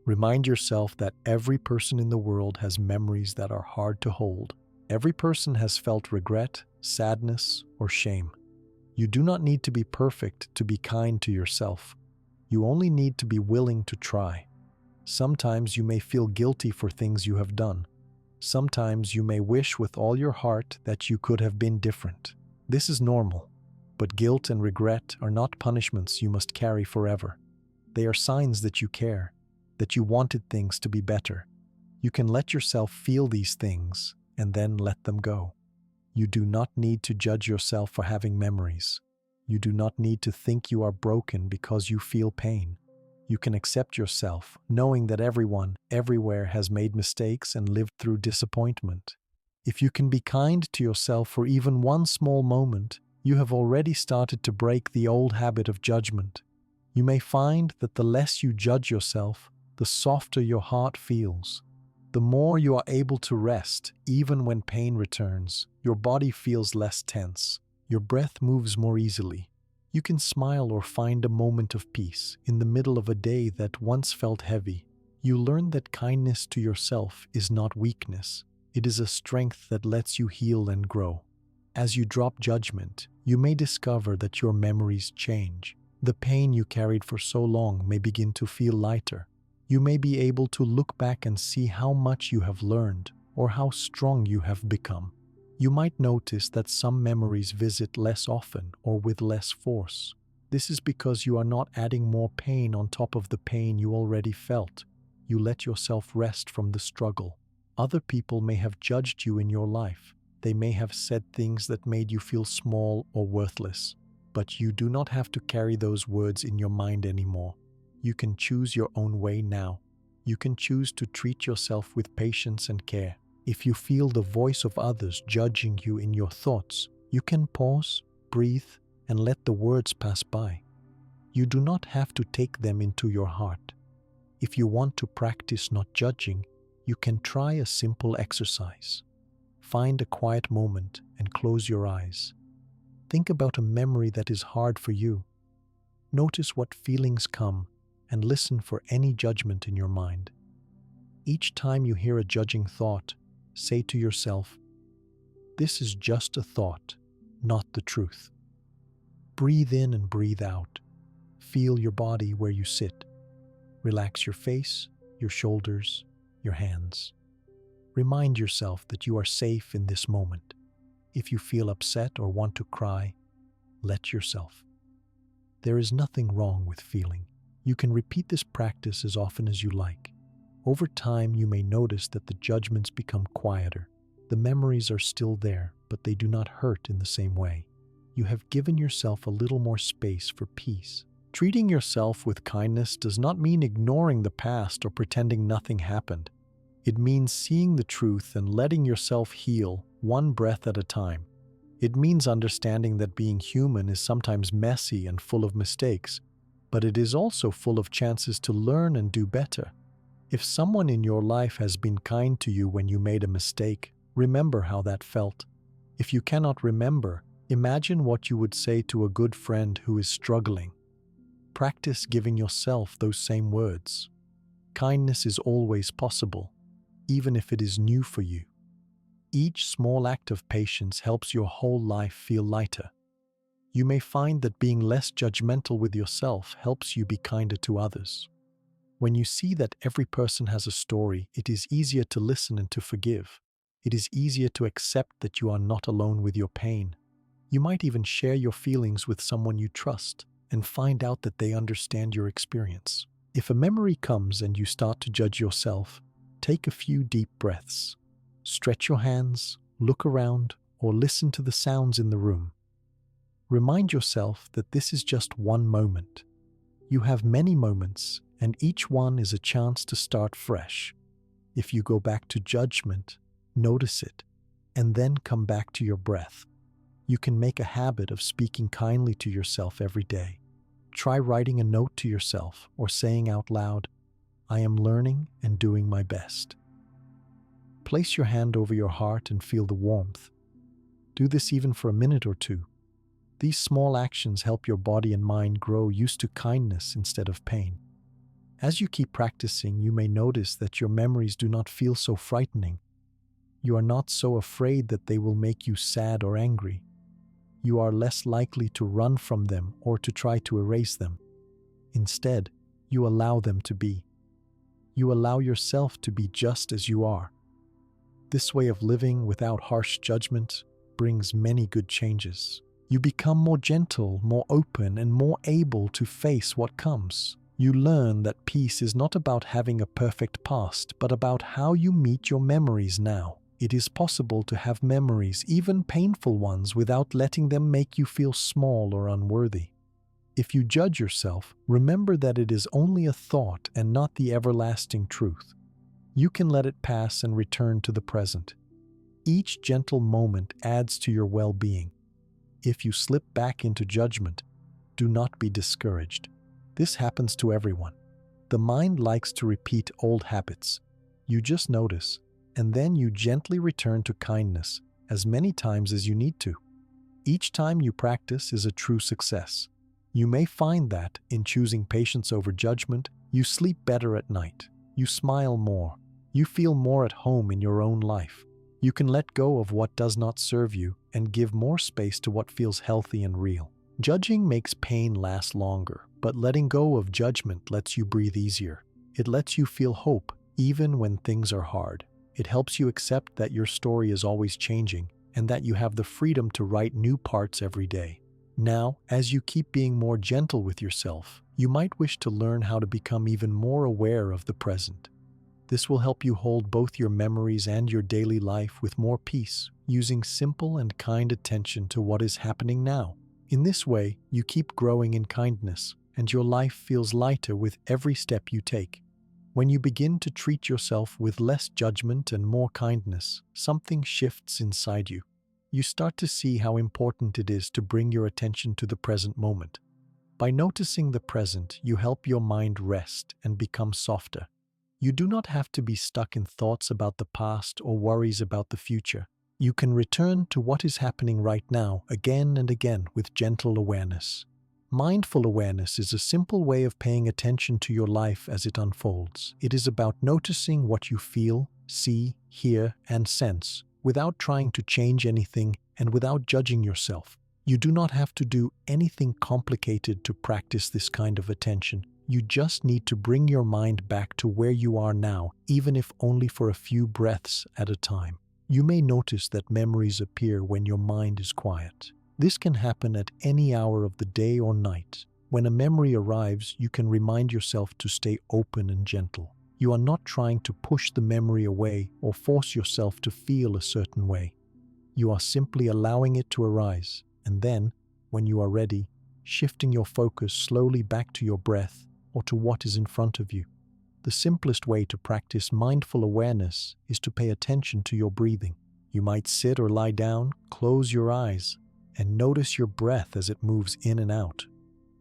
Speaker 1: Remind yourself that every person in the world has memories that are hard to hold. Every person has felt regret, sadness, or shame. You do not need to be perfect to be kind to yourself. You only need to be willing to try. Sometimes you may feel guilty for things you have done. Sometimes you may wish with all your heart that you could have been different. This is normal, but guilt and regret are not punishments you must carry forever. They are signs that you care, that you wanted things to be better. You can let yourself feel these things and then let them go. You do not need to judge yourself for having memories. You do not need to think you are broken because you feel pain. You can accept yourself, knowing that everyone, everywhere has made mistakes and lived through disappointment. If you can be kind to yourself for even one small moment, you have already started to break the old habit of judgment. You may find that the less you judge yourself, the softer your heart feels. The more you are able to rest, even when pain returns, your body feels less tense. Your breath moves more easily. You can smile or find a moment of peace in the middle of a day that once felt heavy. You learn that kindness to yourself is not weakness. It is a strength that lets you heal and grow. As you drop judgment, you may discover that your memories change. The pain you carried for so long may begin to feel lighter. You may be able to look back and see how much you have learned or how strong you have become. You might notice that some memories visit less often or with less force. This is because you are not adding more pain on top of the pain you already felt. You let yourself rest from the struggle. Other people may have judged you in your life. They may have said things that made you feel small or worthless. But you do not have to carry those words in your mind anymore. You can choose your own way now. You can choose to treat yourself with patience and care. If you feel the voice of others judging you in your thoughts, you can pause, breathe, and let the words pass by. You do not have to take them into your heart. If you want to practice not judging, you can try a simple exercise. Find a quiet moment and close your eyes. Think about a memory that is hard for you. Notice what feelings come and listen for any judgment in your mind. Each time you hear a judging thought, say to yourself, "This is just a thought, not the truth." Breathe in and breathe out. Feel your body where you sit. Relax your face, your shoulders, your hands. Remind yourself that you are safe in this moment. If you feel upset or want to cry, let yourself. There is nothing wrong with feeling. You can repeat this practice as often as you like. Over time, you may notice that the judgments become quieter. The memories are still there, but they do not hurt in the same way. You have given yourself a little more space for peace. Treating yourself with kindness does not mean ignoring the past or pretending nothing happened. It means seeing the truth and letting yourself heal, one breath at a time. It means understanding that being human is sometimes messy and full of mistakes, but it is also full of chances to learn and do better. If someone in your life has been kind to you when you made a mistake, remember how that felt. If you cannot remember, imagine what you would say to a good friend who is struggling. Practice giving yourself those same words. Kindness is always possible, even if it is new for you. Each small act of patience helps your whole life feel lighter. You may find that being less judgmental with yourself helps you be kinder to others. When you see that every person has a story, it is easier to listen and to forgive. It is easier to accept that you are not alone with your pain. You might even share your feelings with someone you trust and find out that they understand your experience. If a memory comes and you start to judge yourself, take a few deep breaths. Stretch your hands, look around, or listen to the sounds in the room. Remind yourself that this is just one moment. You have many moments, and each one is a chance to start fresh. If you go back to judgment, notice it, and then come back to your breath. You can make a habit of speaking kindly to yourself every day. Try writing a note to yourself or saying out loud, "I am learning and doing my best." Place your hand over your heart and feel the warmth. Do this even for a minute or two. These small actions help your body and mind grow used to kindness instead of pain. As you keep practicing, you may notice that your memories do not feel so frightening. You are not so afraid that they will make you sad or angry. You are less likely to run from them or to try to erase them. Instead, you allow them to be. You allow yourself to be just as you are. This way of living without harsh judgment brings many good changes. You become more gentle, more open, and more able to face what comes. You learn that peace is not about having a perfect past, but about how you meet your memories now. It is possible to have memories, even painful ones, without letting them make you feel small or unworthy. If you judge yourself, remember that it is only a thought and not the everlasting truth. You can let it pass and return to the present. Each gentle moment adds to your well-being. If you slip back into judgment, do not be discouraged. This happens to everyone. The mind likes to repeat old habits. You just notice, and then you gently return to kindness as many times as you need to. Each time you practice is a true success. You may find that, in choosing patience over judgment, you sleep better at night. You smile more. You feel more at home in your own life. You can let go of what does not serve you and give more space to what feels healthy and real. Judging makes pain last longer, but letting go of judgment lets you breathe easier. It lets you feel hope, even when things are hard. It helps you accept that your story is always changing and that you have the freedom to write new parts every day. Now, as you keep being more gentle with yourself, you might wish to learn how to become even more aware of the present. This will help you hold both your memories and your daily life with more peace, using simple and kind attention to what is happening now. In this way, you keep growing in kindness, and your life feels lighter with every step you take. When you begin to treat yourself with less judgment and more kindness, something shifts inside you. You start to see how important it is to bring your attention to the present moment. By noticing the present, you help your mind rest and become softer. You do not have to be stuck in thoughts about the past or worries about the future. You can return to what is happening right now again and again with gentle awareness. Mindful awareness is a simple way of paying attention to your life as it unfolds. It is about noticing what you feel, see, hear, and sense without trying to change anything and without judging yourself. You do not have to do anything complicated to practice this kind of attention. You just need to bring your mind back to where you are now, even if only for a few breaths at a time. You may notice that memories appear when your mind is quiet. This can happen at any hour of the day or night. When a memory arrives, you can remind yourself to stay open and gentle. You are not trying to push the memory away or force yourself to feel a certain way. You are simply allowing it to arise, and then, when you are ready, shifting your focus slowly back to your breath or to what is in front of you. The simplest way to practice mindful awareness is to pay attention to your breathing. You might sit or lie down, close your eyes, and notice your breath as it moves in and out.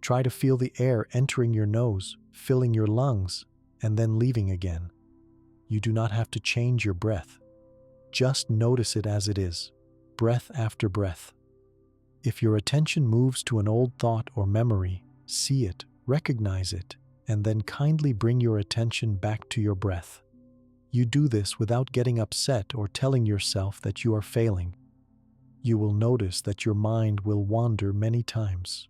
Speaker 1: Try to feel the air entering your nose, filling your lungs, and then leaving again. You do not have to change your breath. Just notice it as it is, breath after breath. If your attention moves to an old thought or memory, see it, recognize it, and then kindly bring your attention back to your breath. You do this without getting upset or telling yourself that you are failing. You will notice that your mind will wander many times.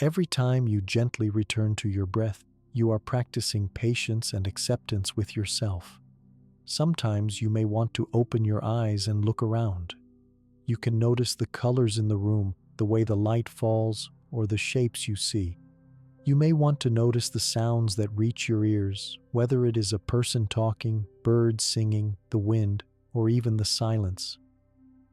Speaker 1: Every time you gently return to your breath, you are practicing patience and acceptance with yourself. Sometimes you may want to open your eyes and look around. You can notice the colors in the room, the way the light falls, or the shapes you see. You may want to notice the sounds that reach your ears, whether it is a person talking, birds singing, the wind, or even the silence.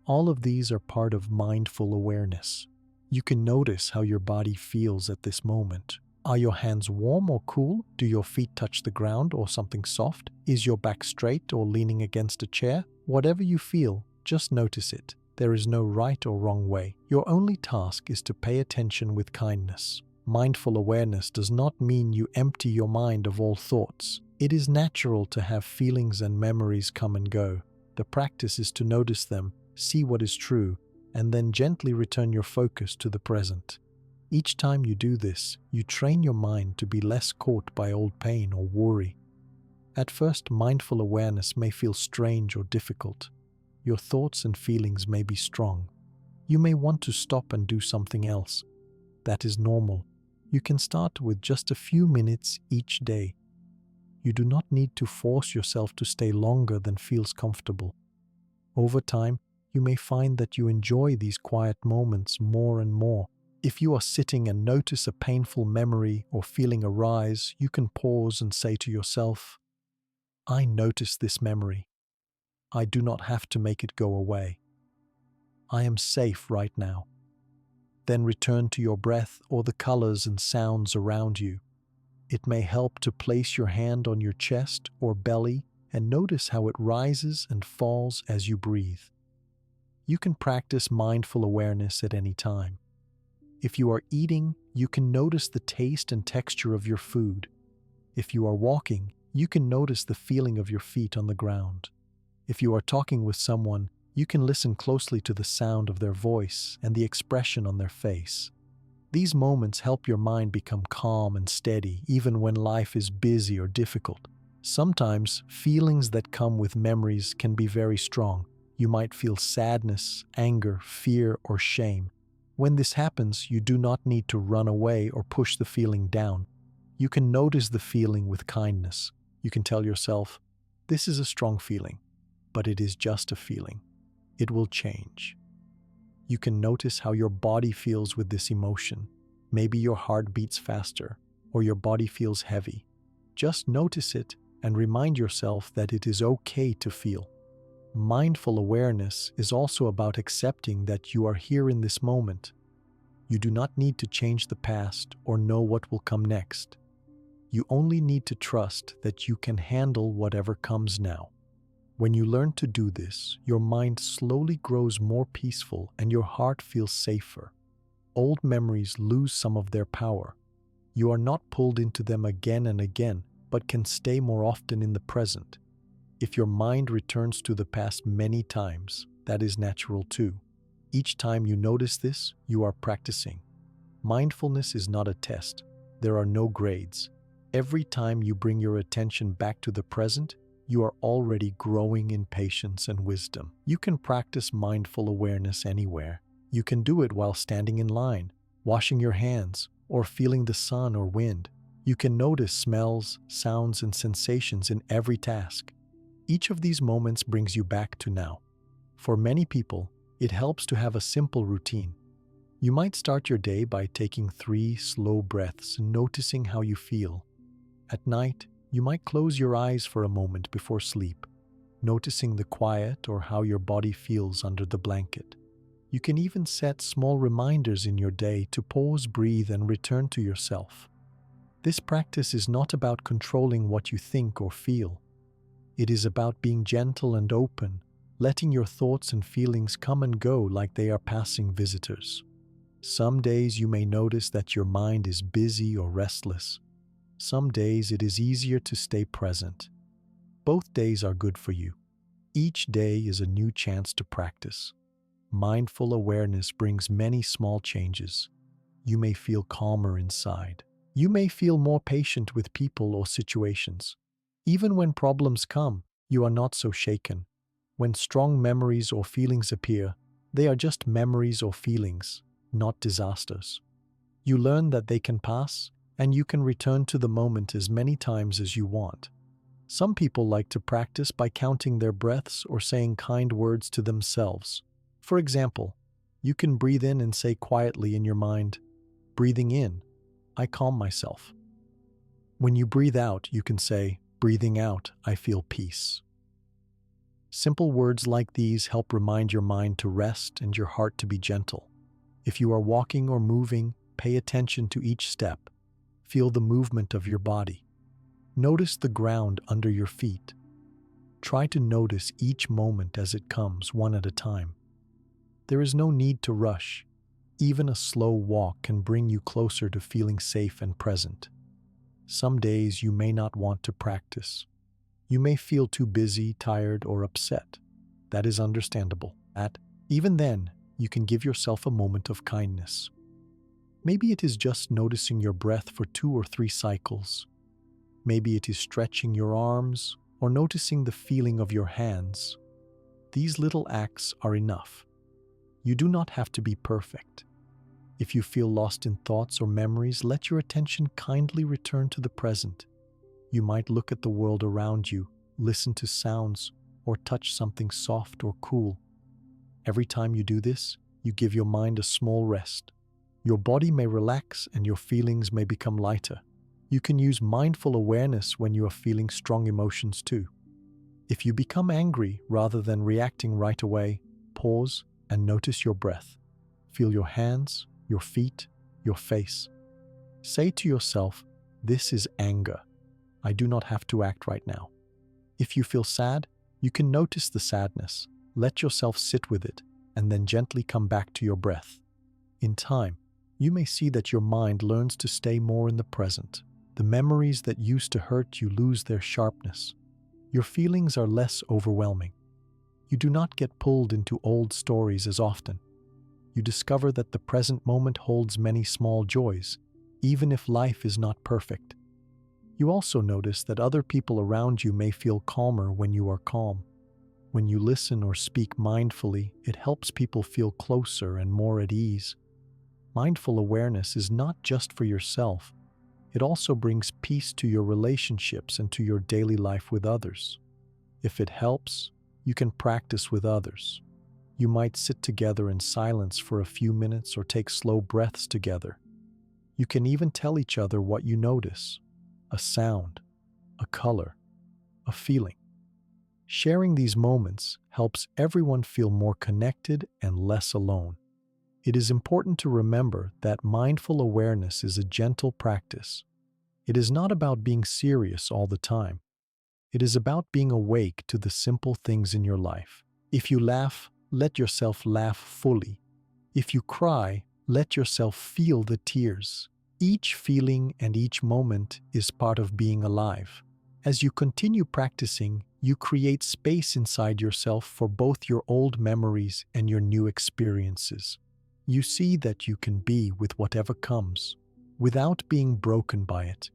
Speaker 1: All of these are part of mindful awareness. You can notice how your body feels at this moment. Are your hands warm or cool? Do your feet touch the ground or something soft? Is your back straight or leaning against a chair? Whatever you feel, just notice it. There is no right or wrong way. Your only task is to pay attention with kindness. Mindful awareness does not mean you empty your mind of all thoughts. It is natural to have feelings and memories come and go. The practice is to notice them, see what is true, and then gently return your focus to the present. Each time you do this, you train your mind to be less caught by old pain or worry. At first, mindful awareness may feel strange or difficult. Your thoughts and feelings may be strong. You may want to stop and do something else. That is normal. You can start with just a few minutes each day. You do not need to force yourself to stay longer than feels comfortable. Over time, you may find that you enjoy these quiet moments more and more. If you are sitting and notice a painful memory or feeling arise, you can pause and say to yourself, "I notice this memory. I do not have to make it go away. I am safe right now." Then return to your breath or the colors and sounds around you. It may help to place your hand on your chest or belly and notice how it rises and falls as you breathe. You can practice mindful awareness at any time. If you are eating, you can notice the taste and texture of your food. If you are walking, you can notice the feeling of your feet on the ground. If you are talking with someone, you can listen closely to the sound of their voice and the expression on their face. These moments help your mind become calm and steady even when life is busy or difficult. Sometimes, feelings that come with memories can be very strong. You might feel sadness, anger, fear, or shame. When this happens, you do not need to run away or push the feeling down. You can notice the feeling with kindness. You can tell yourself, "This is a strong feeling, but it is just a feeling. It will change." You can notice how your body feels with this emotion. Maybe your heart beats faster, or your body feels heavy. Just notice it and remind yourself that it is okay to feel. Mindful awareness is also about accepting that you are here in this moment. You do not need to change the past or know what will come next. You only need to trust that you can handle whatever comes now. When you learn to do this, your mind slowly grows more peaceful and your heart feels safer. Old memories lose some of their power. You are not pulled into them again and again, but can stay more often in the present. If your mind returns to the past many times, that is natural too. Each time you notice this, you are practicing. Mindfulness is not a test. There are no grades. Every time you bring your attention back to the present, you are already growing in patience and wisdom. You can practice mindful awareness anywhere. You can do it while standing in line, washing your hands, or feeling the sun or wind. You can notice smells, sounds, and sensations in every task. Each of these moments brings you back to now. For many people, it helps to have a simple routine. You might start your day by taking 3 slow breaths and noticing how you feel. At night, you might close your eyes for a moment before sleep, noticing the quiet or how your body feels under the blanket. You can even set small reminders in your day to pause, breathe, and return to yourself. This practice is not about controlling what you think or feel. It is about being gentle and open, letting your thoughts and feelings come and go like they are passing visitors. Some days you may notice that your mind is busy or restless. Some days it is easier to stay present. Both days are good for you. Each day is a new chance to practice. Mindful awareness brings many small changes. You may feel calmer inside. You may feel more patient with people or situations. Even when problems come, you are not so shaken. When strong memories or feelings appear, they are just memories or feelings, not disasters. You learn that they can pass, and you can return to the moment as many times as you want. Some people like to practice by counting their breaths or saying kind words to themselves. For example, you can breathe in and say quietly in your mind, "Breathing in, I calm myself." When you breathe out, you can say, "Breathing out, I feel peace." Simple words like these help remind your mind to rest and your heart to be gentle. If you are walking or moving, pay attention to each step. Feel the movement of your body. Notice the ground under your feet. Try to notice each moment as it comes, one at a time. There is no need to rush. Even a slow walk can bring you closer to feeling safe and present. Some days you may not want to practice. You may feel too busy, tired, or upset. That is understandable. Even then, you can give yourself a moment of kindness. Maybe it is just noticing your breath for 2 or 3 cycles. Maybe it is stretching your arms or noticing the feeling of your hands. These little acts are enough. You do not have to be perfect. If you feel lost in thoughts or memories, let your attention kindly return to the present. You might look at the world around you, listen to sounds, or touch something soft or cool. Every time you do this, you give your mind a small rest. Your body may relax and your feelings may become lighter. You can use mindful awareness when you are feeling strong emotions too. If you become angry rather than reacting right away, pause and notice your breath. Feel your hands, your feet, your face. Say to yourself, "This is anger. I do not have to act right now." If you feel sad, you can notice the sadness, let yourself sit with it, and then gently come back to your breath. In time, you may see that your mind learns to stay more in the present. The memories that used to hurt you lose their sharpness. Your feelings are less overwhelming. You do not get pulled into old stories as often. You discover that the present moment holds many small joys, even if life is not perfect. You also notice that other people around you may feel calmer when you are calm. When you listen or speak mindfully, it helps people feel closer and more at ease. Mindful awareness is not just for yourself. It also brings peace to your relationships and to your daily life with others. If it helps, you can practice with others. You might sit together in silence for a few minutes or take slow breaths together. You can even tell each other what you notice: a sound, a color, a feeling. Sharing these moments helps everyone feel more connected and less alone. It is important to remember that mindful awareness is a gentle practice. It is not about being serious all the time. It is about being awake to the simple things in your life. If you laugh, let yourself laugh fully. If you cry, let yourself feel the tears. Each feeling and each moment is part of being alive. As you continue practicing, you create space inside yourself for both your old memories and your new experiences. You see that you can be with whatever comes, without being broken by it.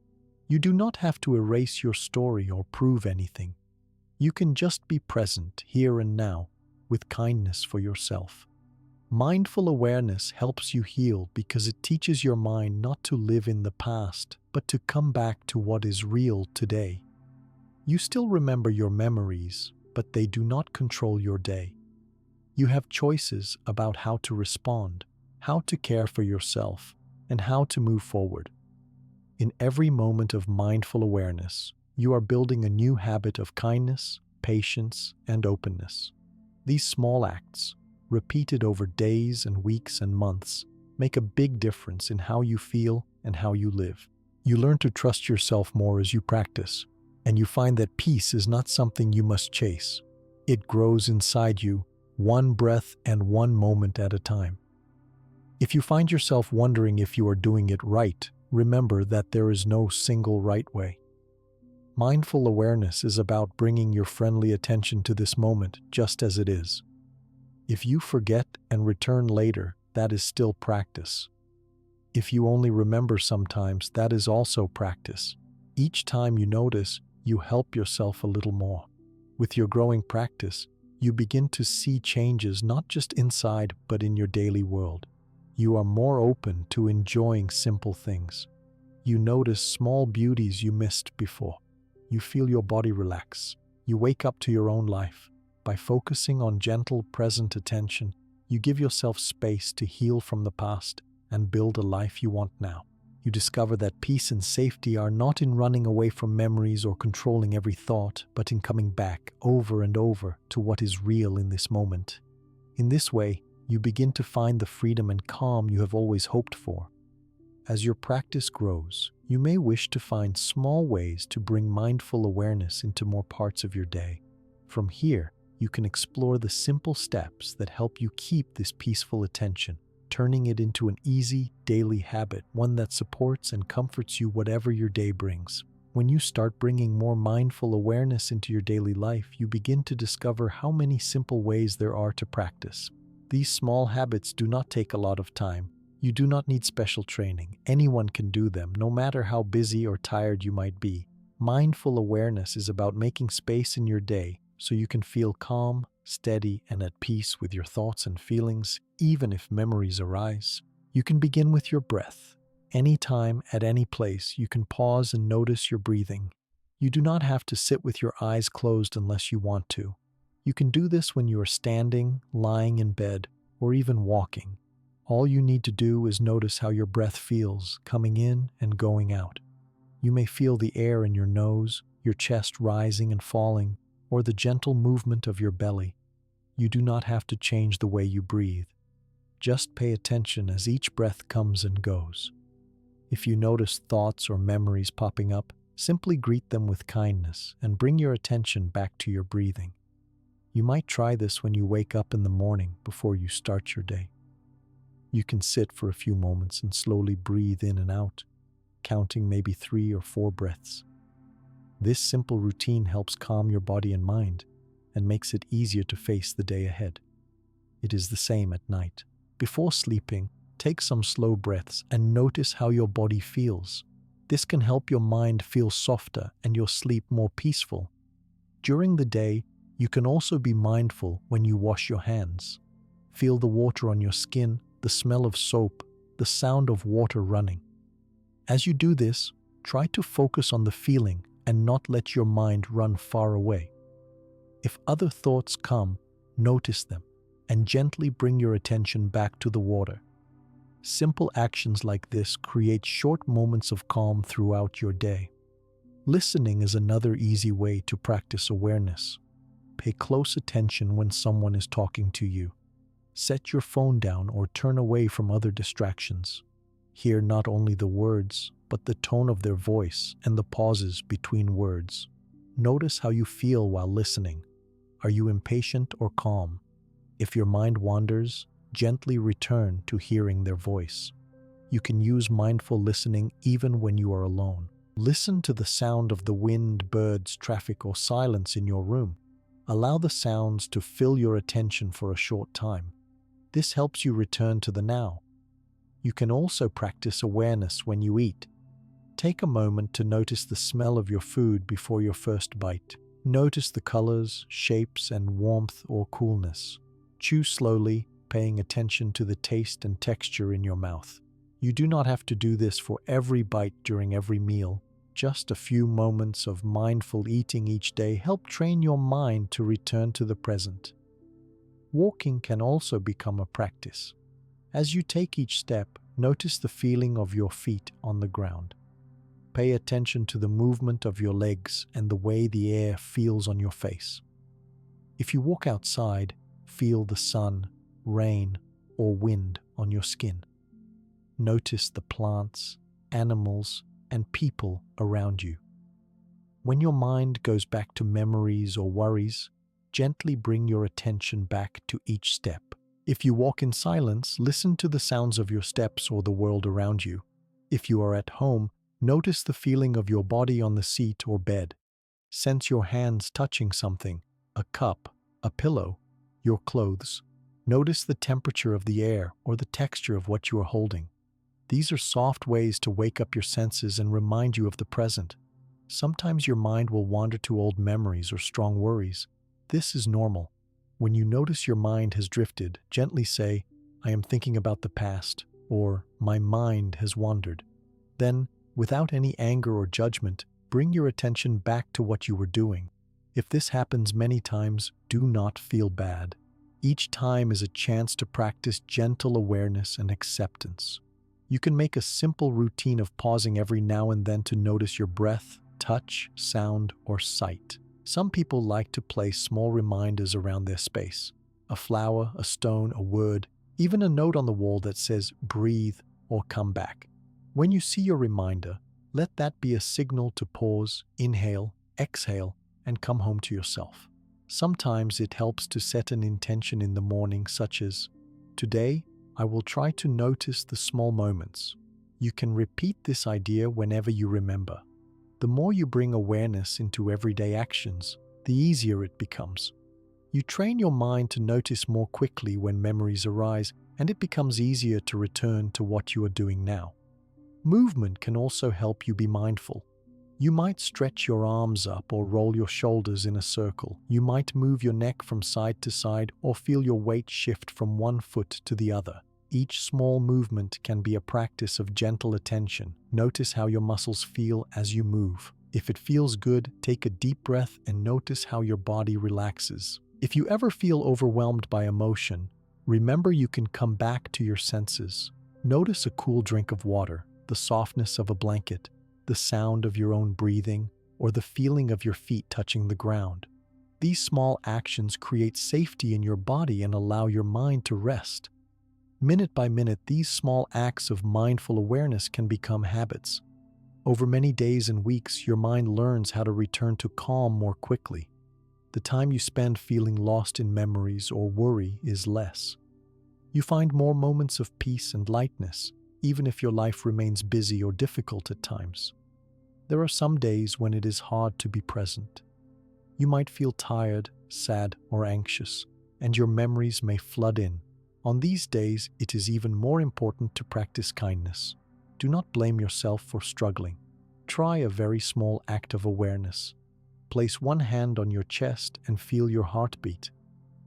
Speaker 1: You do not have to erase your story or prove anything. You can just be present here and now, with kindness for yourself. Mindful awareness helps you heal because it teaches your mind not to live in the past, but to come back to what is real today. You still remember your memories, but they do not control your day. You have choices about how to respond, how to care for yourself, and how to move forward. In every moment of mindful awareness, you are building a new habit of kindness, patience, and openness. These small acts, repeated over days and weeks and months, make a big difference in how you feel and how you live. You learn to trust yourself more as you practice, and you find that peace is not something you must chase. It grows inside you, one breath and one moment at a time. If you find yourself wondering if you are doing it right, remember that there is no single right way. Mindful awareness is about bringing your friendly attention to this moment just as it is. If you forget and return later, that is still practice. If you only remember sometimes, that is also practice. Each time you notice, you help yourself a little more. With your growing practice, you begin to see changes not just inside but in your daily world. You are more open to enjoying simple things. You notice small beauties you missed before. You feel your body relax. You wake up to your own life. By focusing on gentle, present attention, you give yourself space to heal from the past and build a life you want now. You discover that peace and safety are not in running away from memories or controlling every thought, but in coming back over and over to what is real in this moment. In this way, you begin to find the freedom and calm you have always hoped for. As your practice grows, you may wish to find small ways to bring mindful awareness into more parts of your day. From here, you can explore the simple steps that help you keep this peaceful attention, turning it into an easy, daily habit, one that supports and comforts you whatever your day brings. When you start bringing more mindful awareness into your daily life, you begin to discover how many simple ways there are to practice. These small habits do not take a lot of time. You do not need special training. Anyone can do them, no matter how busy or tired you might be. Mindful awareness is about making space in your day so you can feel calm, steady, and at peace with your thoughts and feelings, even if memories arise. You can begin with your breath. Anytime, at any place, you can pause and notice your breathing. You do not have to sit with your eyes closed unless you want to. You can do this when you are standing, lying in bed, or even walking. All you need to do is notice how your breath feels, coming in and going out. You may feel the air in your nose, your chest rising and falling, or the gentle movement of your belly. You do not have to change the way you breathe. Just pay attention as each breath comes and goes. If you notice thoughts or memories popping up, simply greet them with kindness and bring your attention back to your breathing. You might try this when you wake up in the morning before you start your day. You can sit for a few moments and slowly breathe in and out, counting maybe 3 or 4 breaths. This simple routine helps calm your body and mind and makes it easier to face the day ahead. It is the same at night. Before sleeping, take some slow breaths and notice how your body feels. This can help your mind feel softer and your sleep more peaceful. During the day, you can also be mindful when you wash your hands. Feel the water on your skin, the smell of soap, the sound of water running. As you do this, try to focus on the feeling and not let your mind run far away. If other thoughts come, notice them and gently bring your attention back to the water. Simple actions like this create short moments of calm throughout your day. Listening is another easy way to practice awareness. Pay close attention when someone is talking to you. Set your phone down or turn away from other distractions. Hear not only the words, but the tone of their voice and the pauses between words. Notice how you feel while listening. Are you impatient or calm? If your mind wanders, gently return to hearing their voice. You can use mindful listening even when you are alone. Listen to the sound of the wind, birds, traffic, or silence in your room. Allow the sounds to fill your attention for a short time. This helps you return to the now. You can also practice awareness when you eat. Take a moment to notice the smell of your food before your first bite. Notice the colors, shapes, and warmth or coolness. Chew slowly, paying attention to the taste and texture in your mouth. You do not have to do this for every bite during every meal. Just a few moments of mindful eating each day help train your mind to return to the present. Walking can also become a practice. As you take each step, notice the feeling of your feet on the ground. Pay attention to the movement of your legs and the way the air feels on your face. If you walk outside, feel the sun, rain, or wind on your skin. Notice the plants, animals, and people around you. When your mind goes back to memories or worries, gently bring your attention back to each step. If you walk in silence, listen to the sounds of your steps or the world around you. If you are at home, notice the feeling of your body on the seat or bed. Sense your hands touching something, a cup, a pillow, your clothes. Notice the temperature of the air or the texture of what you are holding. These are soft ways to wake up your senses and remind you of the present. Sometimes your mind will wander to old memories or strong worries. This is normal. When you notice your mind has drifted, gently say, "I am thinking about the past," or "My mind has wandered." Then, without any anger or judgment, bring your attention back to what you were doing. If this happens many times, do not feel bad. Each time is a chance to practice gentle awareness and acceptance. You can make a simple routine of pausing every now and then to notice your breath, touch, sound, or sight. Some people like to place small reminders around their space. A flower, a stone, a word, even a note on the wall that says "breathe" or "come back." When you see your reminder, let that be a signal to pause, inhale, exhale, and come home to yourself. Sometimes it helps to set an intention in the morning, such as, "Today, I will try to notice the small moments." You can repeat this idea whenever you remember. The more you bring awareness into everyday actions, the easier it becomes. You train your mind to notice more quickly when memories arise, and it becomes easier to return to what you are doing now. Movement can also help you be mindful. You might stretch your arms up or roll your shoulders in a circle. You might move your neck from side to side or feel your weight shift from one foot to the other. Each small movement can be a practice of gentle attention. Notice how your muscles feel as you move. If it feels good, take a deep breath and notice how your body relaxes. If you ever feel overwhelmed by emotion, remember you can come back to your senses. Notice a cool drink of water, the softness of a blanket, the sound of your own breathing, or the feeling of your feet touching the ground. These small actions create safety in your body and allow your mind to rest. Minute by minute, these small acts of mindful awareness can become habits. Over many days and weeks, your mind learns how to return to calm more quickly. The time you spend feeling lost in memories or worry is less. You find more moments of peace and lightness, even if your life remains busy or difficult at times. There are some days when it is hard to be present. You might feel tired, sad, or anxious, and your memories may flood in. On these days, it is even more important to practice kindness. Do not blame yourself for struggling. Try a very small act of awareness. Place one hand on your chest and feel your heartbeat.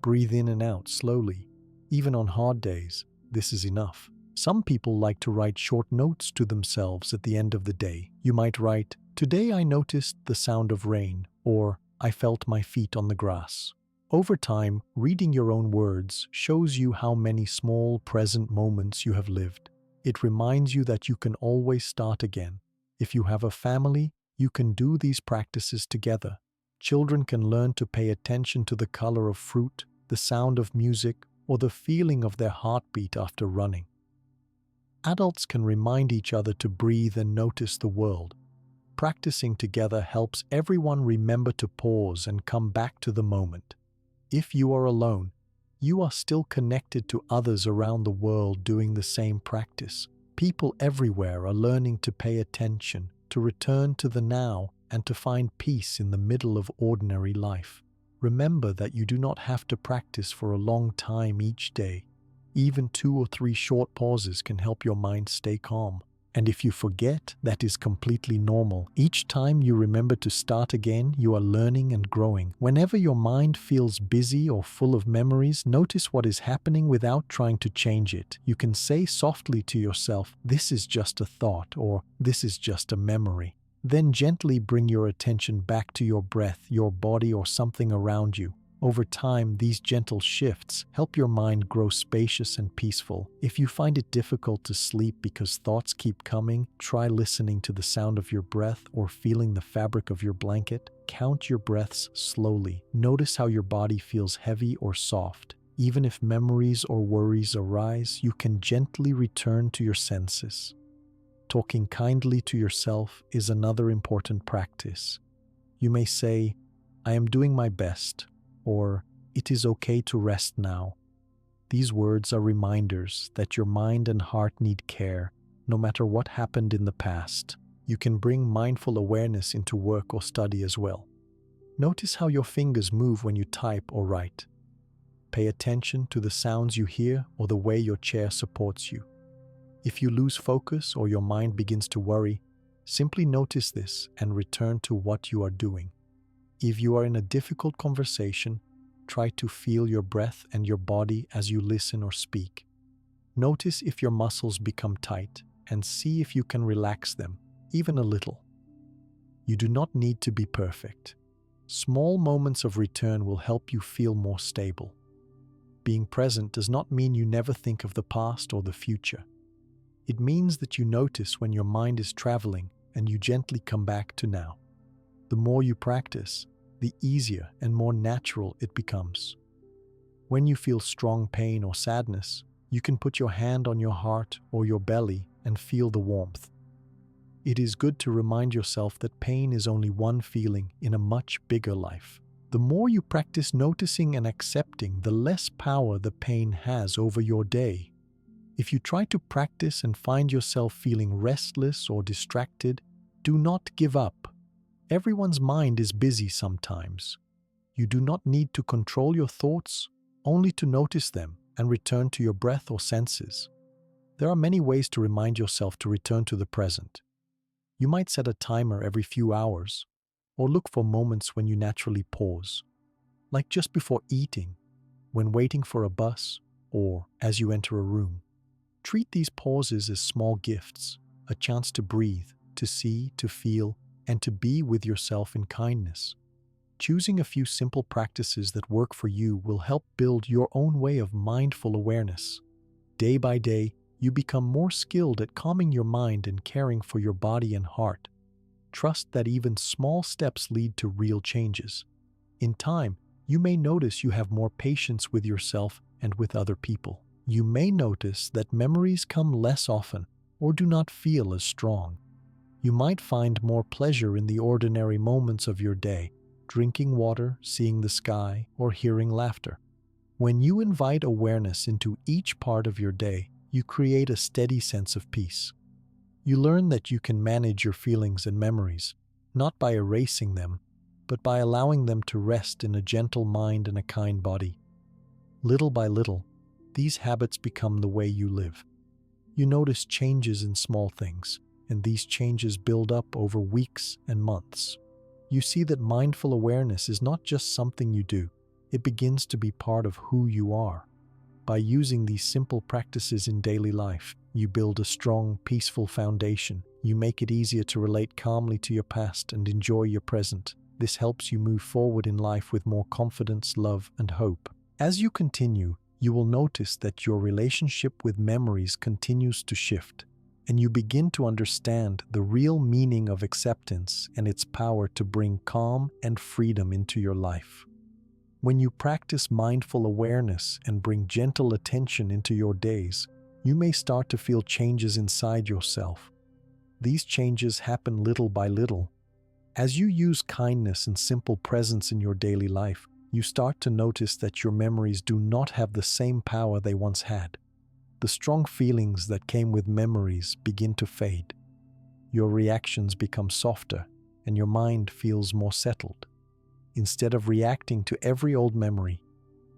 Speaker 1: Breathe in and out slowly. Even on hard days, this is enough. Some people like to write short notes to themselves at the end of the day. You might write, "Today I noticed the sound of rain," or "I felt my feet on the grass." Over time, reading your own words shows you how many small present moments you have lived. It reminds you that you can always start again. If you have a family, you can do these practices together. Children can learn to pay attention to the color of fruit, the sound of music, or the feeling of their heartbeat after running. Adults can remind each other to breathe and notice the world. Practicing together helps everyone remember to pause and come back to the moment. If you are alone, you are still connected to others around the world doing the same practice. People everywhere are learning to pay attention, to return to the now, and to find peace in the middle of ordinary life. Remember that you do not have to practice for a long time each day. Even 2 or 3 short pauses can help your mind stay calm. And if you forget, that is completely normal. Each time you remember to start again, you are learning and growing. Whenever your mind feels busy or full of memories, notice what is happening without trying to change it. You can say softly to yourself, "This is just a thought," or "This is just a memory." Then gently bring your attention back to your breath, your body, or something around you. Over time, these gentle shifts help your mind grow spacious and peaceful. If you find it difficult to sleep because thoughts keep coming, try listening to the sound of your breath or feeling the fabric of your blanket. Count your breaths slowly. Notice how your body feels heavy or soft. Even if memories or worries arise, you can gently return to your senses. Talking kindly to yourself is another important practice. You may say, "I am doing my best," or "It is okay to rest now." These words are reminders that your mind and heart need care, no matter what happened in the past. You can bring mindful awareness into work or study as well. Notice how your fingers move when you type or write. Pay attention to the sounds you hear or the way your chair supports you. If you lose focus or your mind begins to worry, simply notice this and return to what you are doing. If you are in a difficult conversation, try to feel your breath and your body as you listen or speak. Notice if your muscles become tight and see if you can relax them, even a little. You do not need to be perfect. Small moments of return will help you feel more stable. Being present does not mean you never think of the past or the future. It means that you notice when your mind is traveling and you gently come back to now. The more you practice, the easier and more natural it becomes. When you feel strong pain or sadness, you can put your hand on your heart or your belly and feel the warmth. It is good to remind yourself that pain is only one feeling in a much bigger life. The more you practice noticing and accepting, the less power the pain has over your day. If you try to practice and find yourself feeling restless or distracted, do not give up. Everyone's mind is busy sometimes. You do not need to control your thoughts, only to notice them and return to your breath or senses. There are many ways to remind yourself to return to the present. You might set a timer every few hours, or look for moments when you naturally pause, like just before eating, when waiting for a bus, or as you enter a room. Treat these pauses as small gifts, a chance to breathe, to see, to feel, and to be with yourself in kindness. Choosing a few simple practices that work for you will help build your own way of mindful awareness. Day by day, you become more skilled at calming your mind and caring for your body and heart. Trust that even small steps lead to real changes. In time, you may notice you have more patience with yourself and with other people. You may notice that memories come less often or do not feel as strong. You might find more pleasure in the ordinary moments of your day, drinking water, seeing the sky, or hearing laughter. When you invite awareness into each part of your day, you create a steady sense of peace. You learn that you can manage your feelings and memories, not by erasing them, but by allowing them to rest in a gentle mind and a kind body. Little by little, these habits become the way you live. You notice changes in small things, and these changes build up over weeks and months. You see that mindful awareness is not just something you do, it begins to be part of who you are. By using these simple practices in daily life, you build a strong, peaceful foundation. You make it easier to relate calmly to your past and enjoy your present. This helps you move forward in life with more confidence, love, and hope. As you continue, you will notice that your relationship with memories continues to shift, and you begin to understand the real meaning of acceptance and its power to bring calm and freedom into your life. When you practice mindful awareness and bring gentle attention into your days, you may start to feel changes inside yourself. These changes happen little by little. As you use kindness and simple presence in your daily life, you start to notice that your memories do not have the same power they once had. The strong feelings that came with memories begin to fade. Your reactions become softer, and your mind feels more settled. Instead of reacting to every old memory,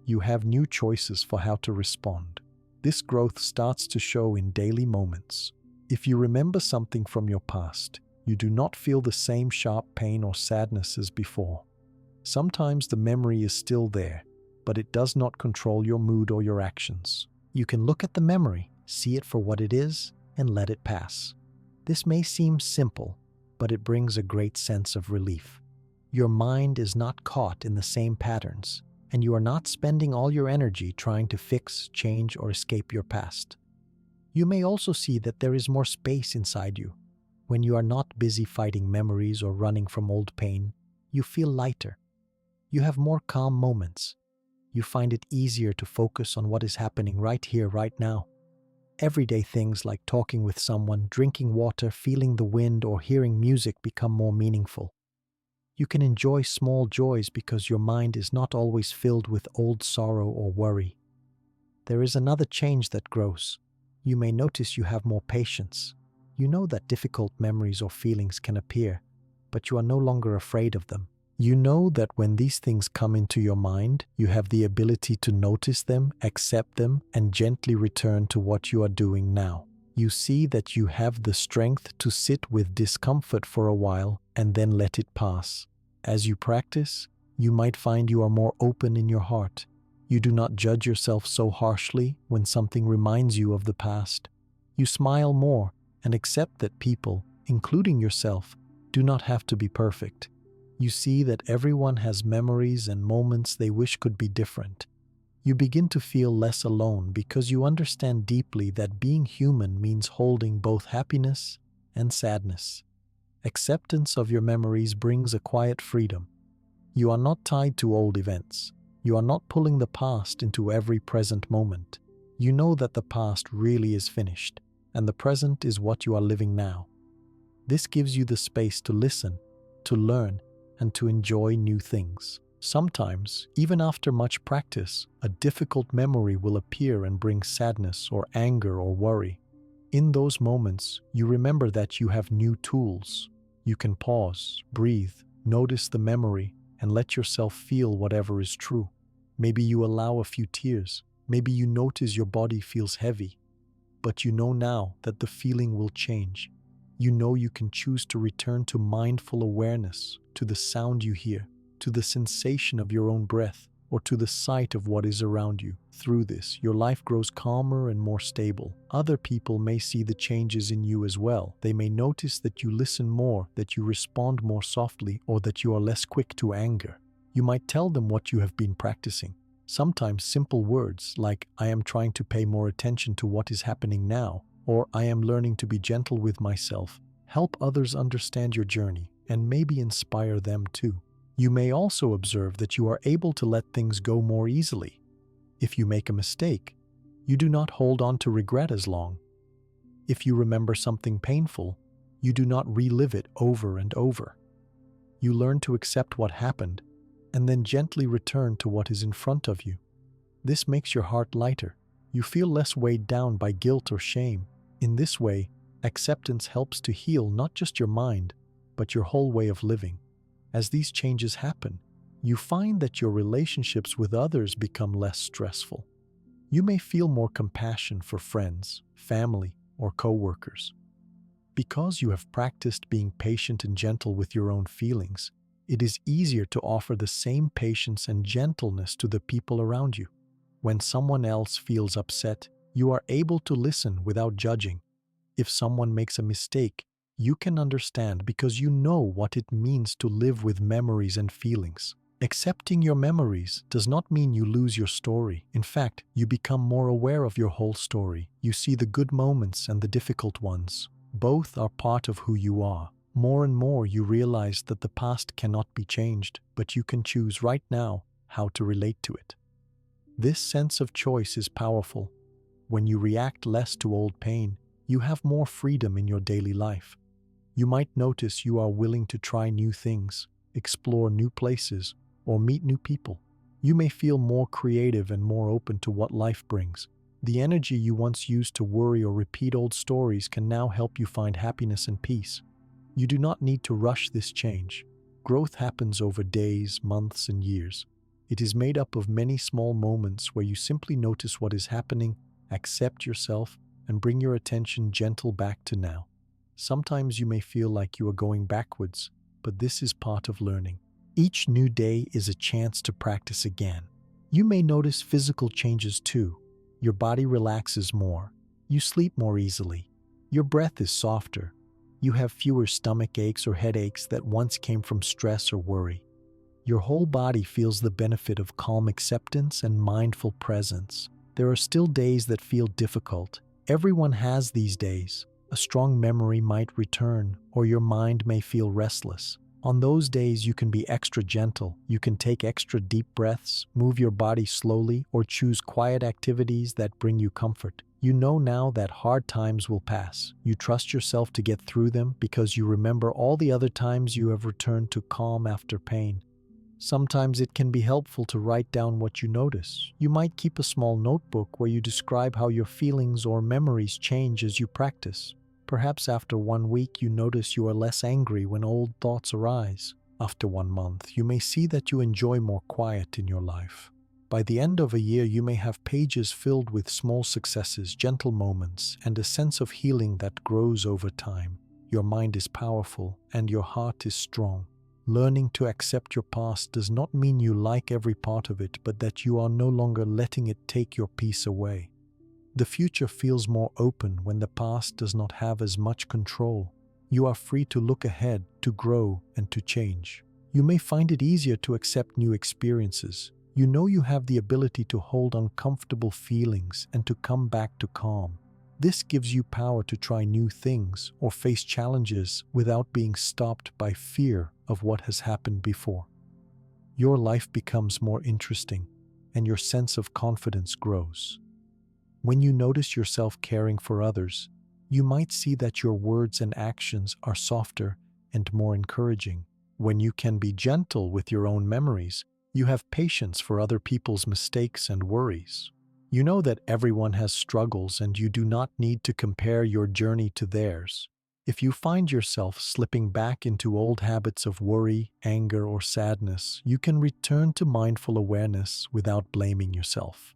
Speaker 1: you have new choices for how to respond. This growth starts to show in daily moments. If you remember something from your past, you do not feel the same sharp pain or sadness as before. Sometimes the memory is still there, but it does not control your mood or your actions. You can look at the memory, see it for what it is, and let it pass. This may seem simple, but it brings a great sense of relief. Your mind is not caught in the same patterns, and you are not spending all your energy trying to fix, change, or escape your past. You may also see that there is more space inside you. When you are not busy fighting memories or running from old pain, you feel lighter. You have more calm moments. You find it easier to focus on what is happening right here, right now. Everyday things like talking with someone, drinking water, feeling the wind, or hearing music become more meaningful. You can enjoy small joys because your mind is not always filled with old sorrow or worry. There is another change that grows. You may notice you have more patience. You know that difficult memories or feelings can appear, but you are no longer afraid of them. You know that when these things come into your mind, you have the ability to notice them, accept them, and gently return to what you are doing now. You see that you have the strength to sit with discomfort for a while and then let it pass. As you practice, you might find you are more open in your heart. You do not judge yourself so harshly when something reminds you of the past. You smile more and accept that people, including yourself, do not have to be perfect. You see that everyone has memories and moments they wish could be different. You begin to feel less alone because you understand deeply that being human means holding both happiness and sadness. Acceptance of your memories brings a quiet freedom. You are not tied to old events. You are not pulling the past into every present moment. You know that the past really is finished, and the present is what you are living now. This gives you the space to listen, to learn, and to enjoy new things. Sometimes, even after much practice, a difficult memory will appear and bring sadness or anger or worry. In those moments, you remember that you have new tools. You can pause, breathe, notice the memory, and let yourself feel whatever is true. Maybe you allow a few tears. Maybe you notice your body feels heavy. But you know now that the feeling will change. You know you can choose to return to mindful awareness, to the sound you hear, to the sensation of your own breath, or to the sight of what is around you. Through this, your life grows calmer and more stable. Other people may see the changes in you as well. They may notice that you listen more, that you respond more softly, or that you are less quick to anger. You might tell them what you have been practicing. Sometimes simple words like, "I am trying to pay more attention to what is happening now," or "I am learning to be gentle with myself," help others understand your journey and maybe inspire them too. You may also observe that you are able to let things go more easily. If you make a mistake, you do not hold on to regret as long. If you remember something painful, you do not relive it over and over. You learn to accept what happened and then gently return to what is in front of you. This makes your heart lighter. You feel less weighed down by guilt or shame. In this way, acceptance helps to heal not just your mind, but your whole way of living. As these changes happen, you find that your relationships with others become less stressful. You may feel more compassion for friends, family, or co-workers. Because you have practiced being patient and gentle with your own feelings, it is easier to offer the same patience and gentleness to the people around you. When someone else feels upset, you are able to listen without judging. If someone makes a mistake, you can understand because you know what it means to live with memories and feelings. Accepting your memories does not mean you lose your story. In fact, you become more aware of your whole story. You see the good moments and the difficult ones. Both are part of who you are. More and more you realize that the past cannot be changed, but you can choose right now how to relate to it. This sense of choice is powerful. When you react less to old pain, you have more freedom in your daily life. You might notice you are willing to try new things, explore new places, or meet new people. You may feel more creative and more open to what life brings. The energy you once used to worry or repeat old stories can now help you find happiness and peace. You do not need to rush this change. Growth happens over days, months, and years. It is made up of many small moments where you simply notice what is happening, accept yourself, and bring your attention gentle back to now. Sometimes you may feel like you are going backwards, but this is part of learning. Each new day is a chance to practice again. You may notice physical changes too. Your body relaxes more. You sleep more easily. Your breath is softer. You have fewer stomach aches or headaches that once came from stress or worry. Your whole body feels the benefit of calm acceptance and mindful presence. There are still days that feel difficult. Everyone has these days. A strong memory might return, or your mind may feel restless. On those days, you can be extra gentle. You can take extra deep breaths, move your body slowly, or choose quiet activities that bring you comfort. You know now that hard times will pass. You trust yourself to get through them because you remember all the other times you have returned to calm after pain. Sometimes it can be helpful to write down what you notice. You might keep a small notebook where you describe how your feelings or memories change as you practice. Perhaps after 1 week you notice you are less angry when old thoughts arise. After 1 month, you may see that you enjoy more quiet in your life. By the end of a year, you may have pages filled with small successes, gentle moments, and a sense of healing that grows over time. Your mind is powerful and your heart is strong. Learning to accept your past does not mean you like every part of it, but that you are no longer letting it take your peace away. The future feels more open when the past does not have as much control. You are free to look ahead, to grow, and to change. You may find it easier to accept new experiences. You know you have the ability to hold uncomfortable feelings and to come back to calm. This gives you power to try new things or face challenges without being stopped by fear of what has happened before. Your life becomes more interesting and your sense of confidence grows. When you notice yourself caring for others, you might see that your words and actions are softer and more encouraging. When you can be gentle with your own memories, you have patience for other people's mistakes and worries. You know that everyone has struggles and you do not need to compare your journey to theirs. If you find yourself slipping back into old habits of worry, anger, or sadness, you can return to mindful awareness without blaming yourself.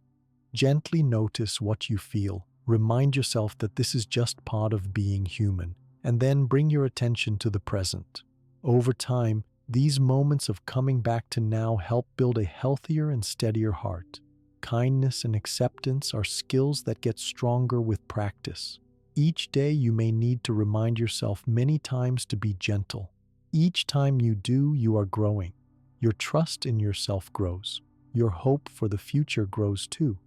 Speaker 1: Gently notice what you feel. Remind yourself that this is just part of being human, and then bring your attention to the present. Over time, these moments of coming back to now help build a healthier and steadier heart. Kindness and acceptance are skills that get stronger with practice. Each day you may need to remind yourself many times to be gentle. Each time you do, you are growing. Your trust in yourself grows. Your hope for the future grows too.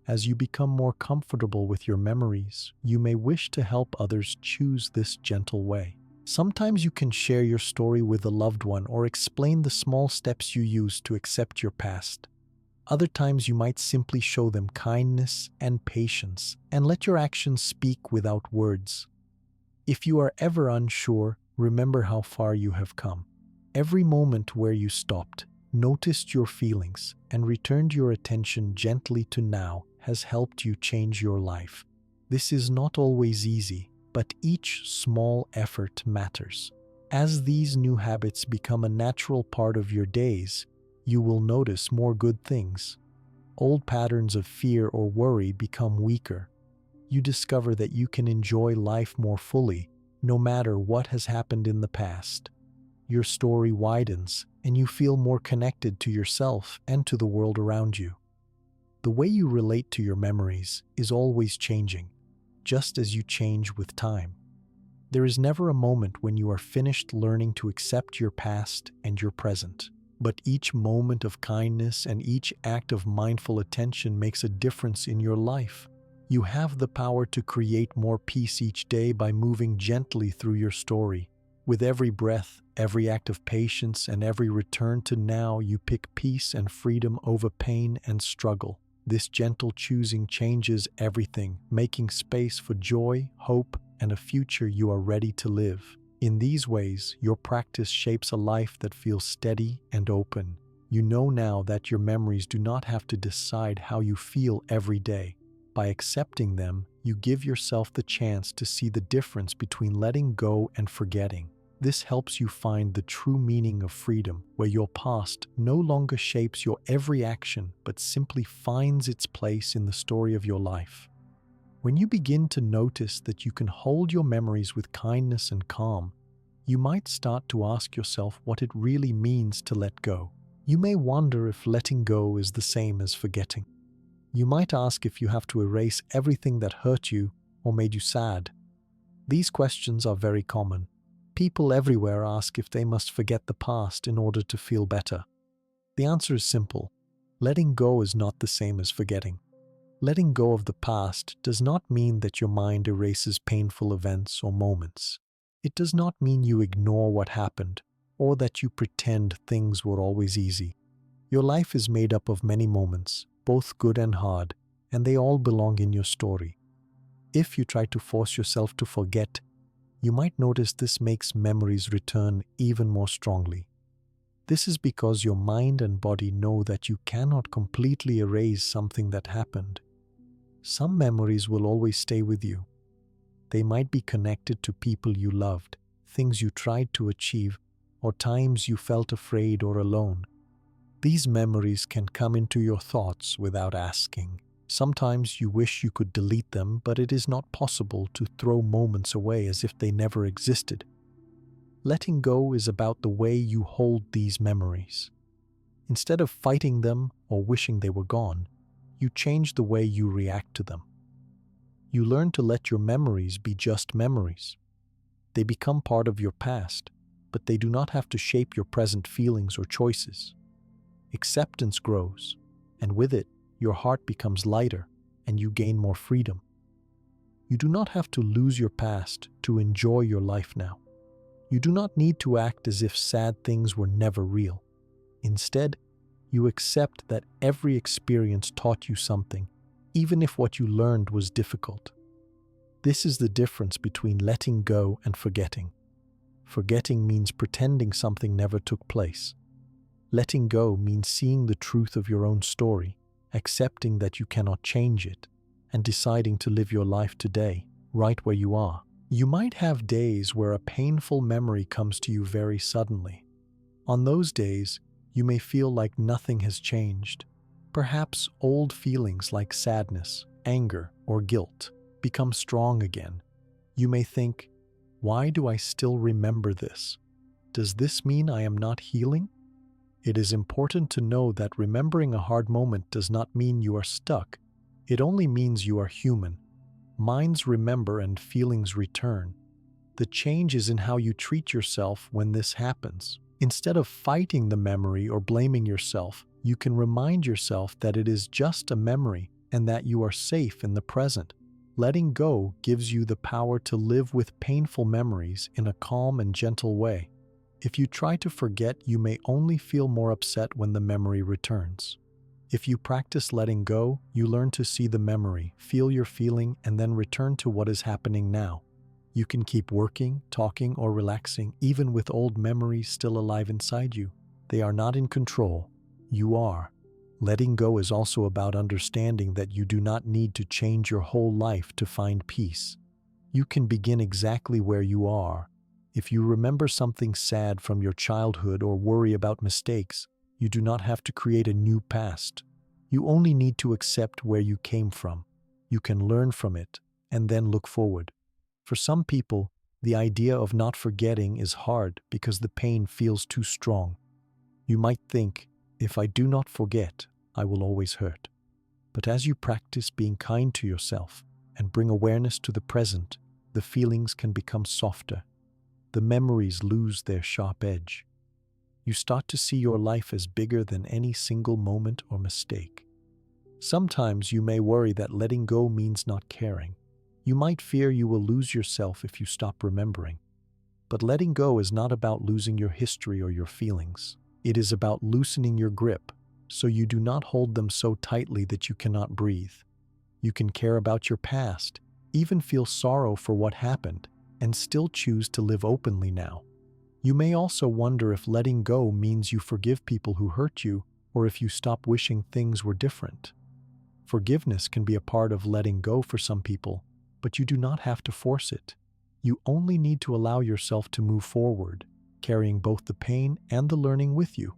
Speaker 1: As you become more comfortable with your memories, you may wish to help others choose this gentle way. Sometimes you can share your story with a loved one or explain the small steps you use to accept your past. Other times you might simply show them kindness and patience and let your actions speak without words. If you are ever unsure, remember how far you have come. Every moment where you stopped, noticed your feelings, and returned your attention gently to now has helped you change your life. This is not always easy, but each small effort matters. As these new habits become a natural part of your days, you will notice more good things. Old patterns of fear or worry become weaker. You discover that you can enjoy life more fully, no matter what has happened in the past. Your story widens, and you feel more connected to yourself and to the world around you. The way you relate to your memories is always changing, just as you change with time. There is never a moment when you are finished learning to accept your past and your present. But each moment of kindness and each act of mindful attention makes a difference in your life. You have the power to create more peace each day by moving gently through your story. With every breath, every act of patience, and every return to now, you pick peace and freedom over pain and struggle. This gentle choosing changes everything, making space for joy, hope, and a future you are ready to live. In these ways, your practice shapes a life that feels steady and open. You know now that your memories do not have to decide how you feel every day. By accepting them, you give yourself the chance to see the difference between letting go and forgetting. This helps you find the true meaning of freedom, where your past no longer shapes your every action, but simply finds its place in the story of your life. When you begin to notice that you can hold your memories with kindness and calm, you might start to ask yourself what it really means to let go. You may wonder if letting go is the same as forgetting. You might ask if you have to erase everything that hurt you or made you sad. These questions are very common. People everywhere ask if they must forget the past in order to feel better. The answer is simple. Letting go is not the same as forgetting. Letting go of the past does not mean that your mind erases painful events or moments. It does not mean you ignore what happened or that you pretend things were always easy. Your life is made up of many moments, both good and hard, and they all belong in your story. If you try to force yourself to forget, you might notice this makes memories return even more strongly. This is because your mind and body know that you cannot completely erase something that happened. Some memories will always stay with you. They might be connected to people you loved, things you tried to achieve, or times you felt afraid or alone. These memories can come into your thoughts without asking. Sometimes you wish you could delete them, but it is not possible to throw moments away as if they never existed. Letting go is about the way you hold these memories. Instead of fighting them or wishing they were gone, you change the way you react to them. You learn to let your memories be just memories. They become part of your past, but they do not have to shape your present feelings or choices. Acceptance grows, and with it, your heart becomes lighter and you gain more freedom. You do not have to lose your past to enjoy your life now. You do not need to act as if sad things were never real. Instead, you accept that every experience taught you something, even if what you learned was difficult. This is the difference between letting go and forgetting. Forgetting means pretending something never took place. Letting go means seeing the truth of your own story, accepting that you cannot change it, and deciding to live your life today, right where you are. You might have days where a painful memory comes to you very suddenly. On those days, you may feel like nothing has changed. Perhaps old feelings like sadness, anger, or guilt become strong again. You may think, "Why do I still remember this? Does this mean I am not healing?" It is important to know that remembering a hard moment does not mean you are stuck. It only means you are human. Minds remember and feelings return. The change is in how you treat yourself when this happens. Instead of fighting the memory or blaming yourself, you can remind yourself that it is just a memory and that you are safe in the present. Letting go gives you the power to live with painful memories in a calm and gentle way. If you try to forget, you may only feel more upset when the memory returns. If you practice letting go, you learn to see the memory, feel your feeling, and then return to what is happening now. You can keep working, talking, or relaxing, even with old memories still alive inside you. They are not in control. You are. Letting go is also about understanding that you do not need to change your whole life to find peace. You can begin exactly where you are. If you remember something sad from your childhood or worry about mistakes, you do not have to create a new past. You only need to accept where you came from. You can learn from it and then look forward. For some people, the idea of not forgetting is hard because the pain feels too strong. You might think, "If I do not forget, I will always hurt." But as you practice being kind to yourself and bring awareness to the present, the feelings can become softer. The memories lose their sharp edge. You start to see your life as bigger than any single moment or mistake. Sometimes you may worry that letting go means not caring. You might fear you will lose yourself if you stop remembering. But letting go is not about losing your history or your feelings. It is about loosening your grip, so you do not hold them so tightly that you cannot breathe. You can care about your past, even feel sorrow for what happened, and still choose to live openly now. You may also wonder if letting go means you forgive people who hurt you, or if you stop wishing things were different. Forgiveness can be a part of letting go for some people, but you do not have to force it. You only need to allow yourself to move forward, carrying both the pain and the learning with you.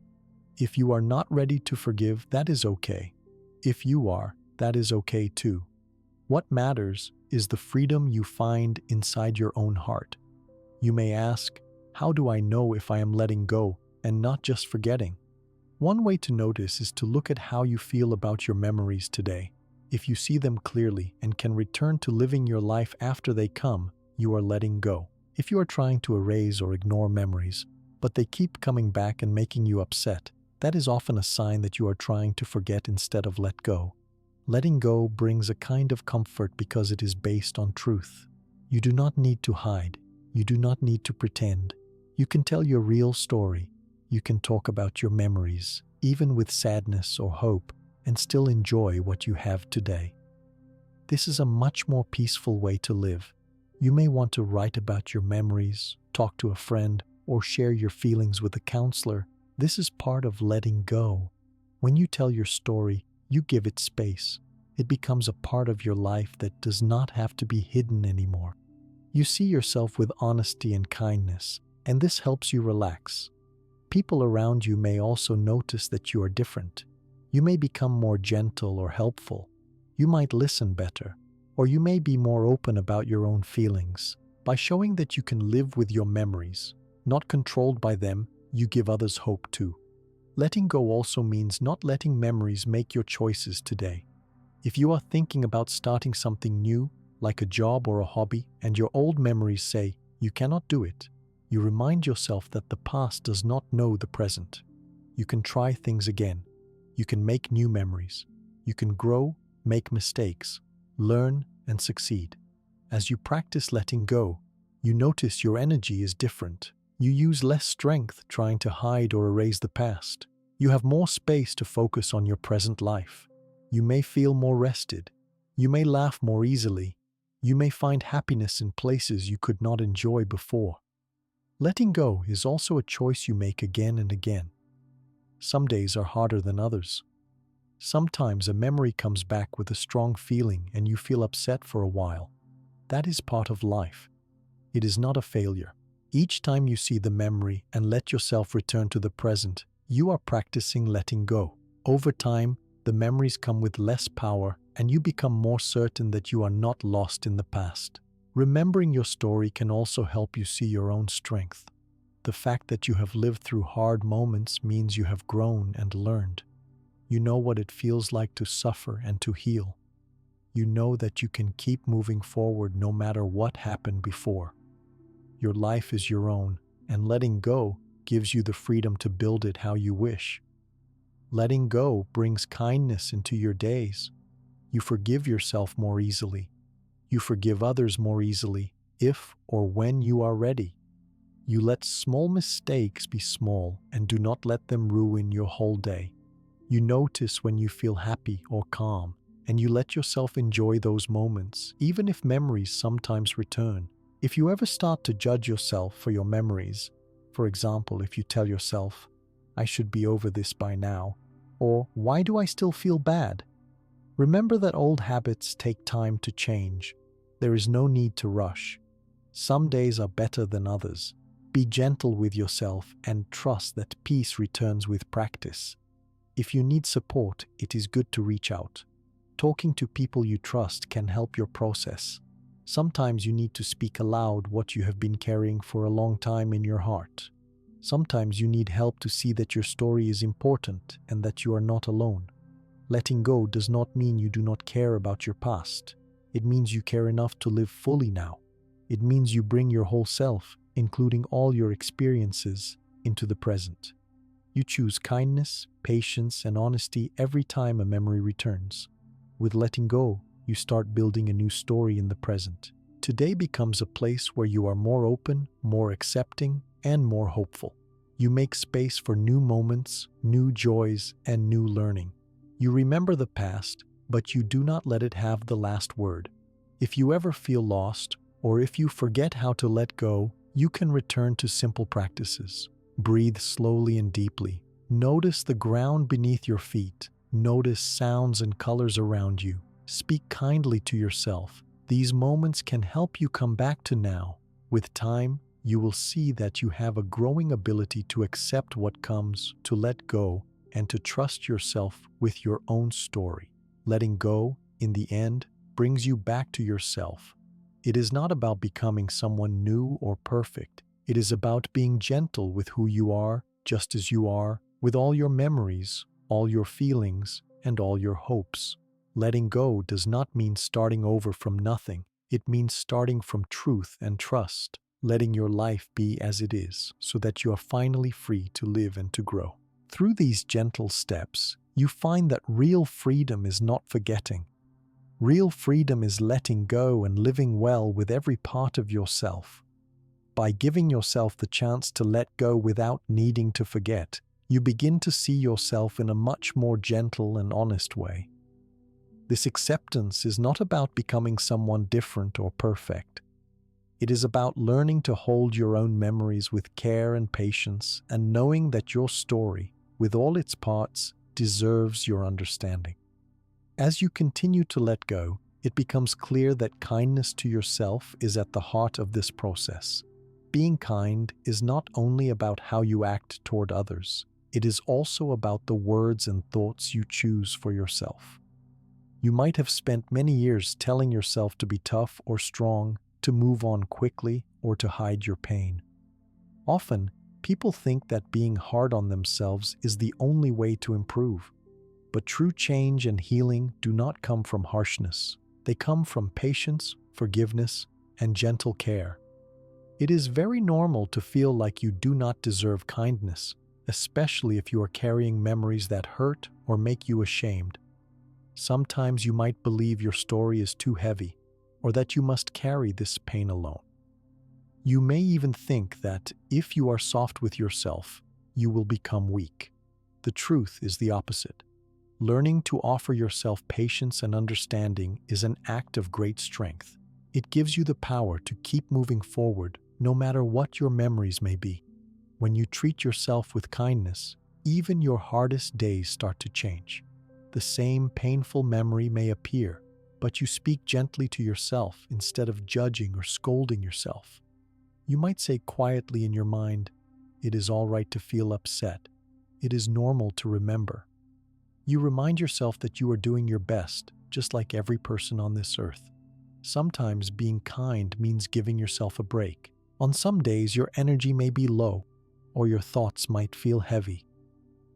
Speaker 1: If you are not ready to forgive, that is okay. If you are, that is okay too. What matters is the freedom you find inside your own heart. You may ask, "How do I know if I am letting go and not just forgetting?" One way to notice is to look at how you feel about your memories today. If you see them clearly and can return to living your life after they come, you are letting go. If you are trying to erase or ignore memories, but they keep coming back and making you upset, that is often a sign that you are trying to forget instead of let go. Letting go brings a kind of comfort because it is based on truth. You do not need to hide. You do not need to pretend. You can tell your real story. You can talk about your memories, even with sadness or hope, and still enjoy what you have today. This is a much more peaceful way to live. You may want to write about your memories, talk to a friend, or share your feelings with a counselor. This is part of letting go. When you tell your story, you give it space. It becomes a part of your life that does not have to be hidden anymore. You see yourself with honesty and kindness, and this helps you relax. People around you may also notice that you are different. You may become more gentle or helpful. You might listen better, or you may be more open about your own feelings. By showing that you can live with your memories, not controlled by them, you give others hope too. Letting go also means not letting memories make your choices today. If you are thinking about starting something new, like a job or a hobby, and your old memories say you cannot do it, you remind yourself that the past does not know the present. You can try things again. You can make new memories. You can grow, make mistakes, learn, and succeed. As you practice letting go, you notice your energy is different. You use less strength trying to hide or erase the past. You have more space to focus on your present life. You may feel more rested. You may laugh more easily. You may find happiness in places you could not enjoy before. Letting go is also a choice you make again and again. Some days are harder than others. Sometimes a memory comes back with a strong feeling and you feel upset for a while. That is part of life. It is not a failure. Each time you see the memory and let yourself return to the present, you are practicing letting go. Over time, the memories come with less power and you become more certain that you are not lost in the past. Remembering your story can also help you see your own strength. The fact that you have lived through hard moments means you have grown and learned. You know what it feels like to suffer and to heal. You know that you can keep moving forward no matter what happened before. Your life is your own, and letting go gives you the freedom to build it how you wish. Letting go brings kindness into your days. You forgive yourself more easily. You forgive others more easily if or when you are ready. You let small mistakes be small and do not let them ruin your whole day. You notice when you feel happy or calm, and you let yourself enjoy those moments, even if memories sometimes return. If you ever start to judge yourself for your memories, for example, if you tell yourself, "I should be over this by now," or "Why do I still feel bad?" Remember that old habits take time to change. There is no need to rush. Some days are better than others. Be gentle with yourself and trust that peace returns with practice. If you need support, it is good to reach out. Talking to people you trust can help your process. Sometimes you need to speak aloud what you have been carrying for a long time in your heart. Sometimes you need help to see that your story is important and that you are not alone. Letting go does not mean you do not care about your past. It means you care enough to live fully now. It means you bring your whole self, including all your experiences, into the present. You choose kindness, patience, and honesty every time a memory returns. With letting go, you start building a new story in the present. Today becomes a place where you are more open, more accepting, and more hopeful. You make space for new moments, new joys, and new learning. You remember the past, but you do not let it have the last word. If you ever feel lost, or if you forget how to let go, you can return to simple practices. Breathe slowly and deeply. Notice the ground beneath your feet. Notice sounds and colors around you. Speak kindly to yourself. These moments can help you come back to now. With time, you will see that you have a growing ability to accept what comes, to let go, and to trust yourself with your own story. Letting go, in the end, brings you back to yourself. It is not about becoming someone new or perfect. It is about being gentle with who you are, just as you are, with all your memories, all your feelings, and all your hopes. Letting go does not mean starting over from nothing. It means starting from truth and trust, letting your life be as it is, so that you are finally free to live and to grow. Through these gentle steps, you find that real freedom is not forgetting. Real freedom is letting go and living well with every part of yourself. By giving yourself the chance to let go without needing to forget, you begin to see yourself in a much more gentle and honest way. This acceptance is not about becoming someone different or perfect. It is about learning to hold your own memories with care and patience, and knowing that your story, with all its parts, deserves your understanding. As you continue to let go, it becomes clear that kindness to yourself is at the heart of this process. being kind is not only about how you act toward others, it is also about the words and thoughts you choose for yourself. You might have spent many years telling yourself to be tough or strong, to move on quickly, or to hide your pain. Often, people think that being hard on themselves is the only way to improve. But true change and healing do not come from harshness. They come from patience, forgiveness, and gentle care. It is very normal to feel like you do not deserve kindness, especially if you are carrying memories that hurt or make you ashamed. Sometimes you might believe your story is too heavy, or that you must carry this pain alone. You may even think that if you are soft with yourself, you will become weak. The truth is the opposite. Learning to offer yourself patience and understanding is an act of great strength. It gives you the power to keep moving forward, no matter what your memories may be. When you treat yourself with kindness, even your hardest days start to change. The same painful memory may appear, but you speak gently to yourself instead of judging or scolding yourself. You might say quietly in your mind, "It is all right to feel upset. It is normal to remember." You remind yourself that you are doing your best, just like every person on this earth. Sometimes being kind means giving yourself a break. On some days, your energy may be low, or your thoughts might feel heavy.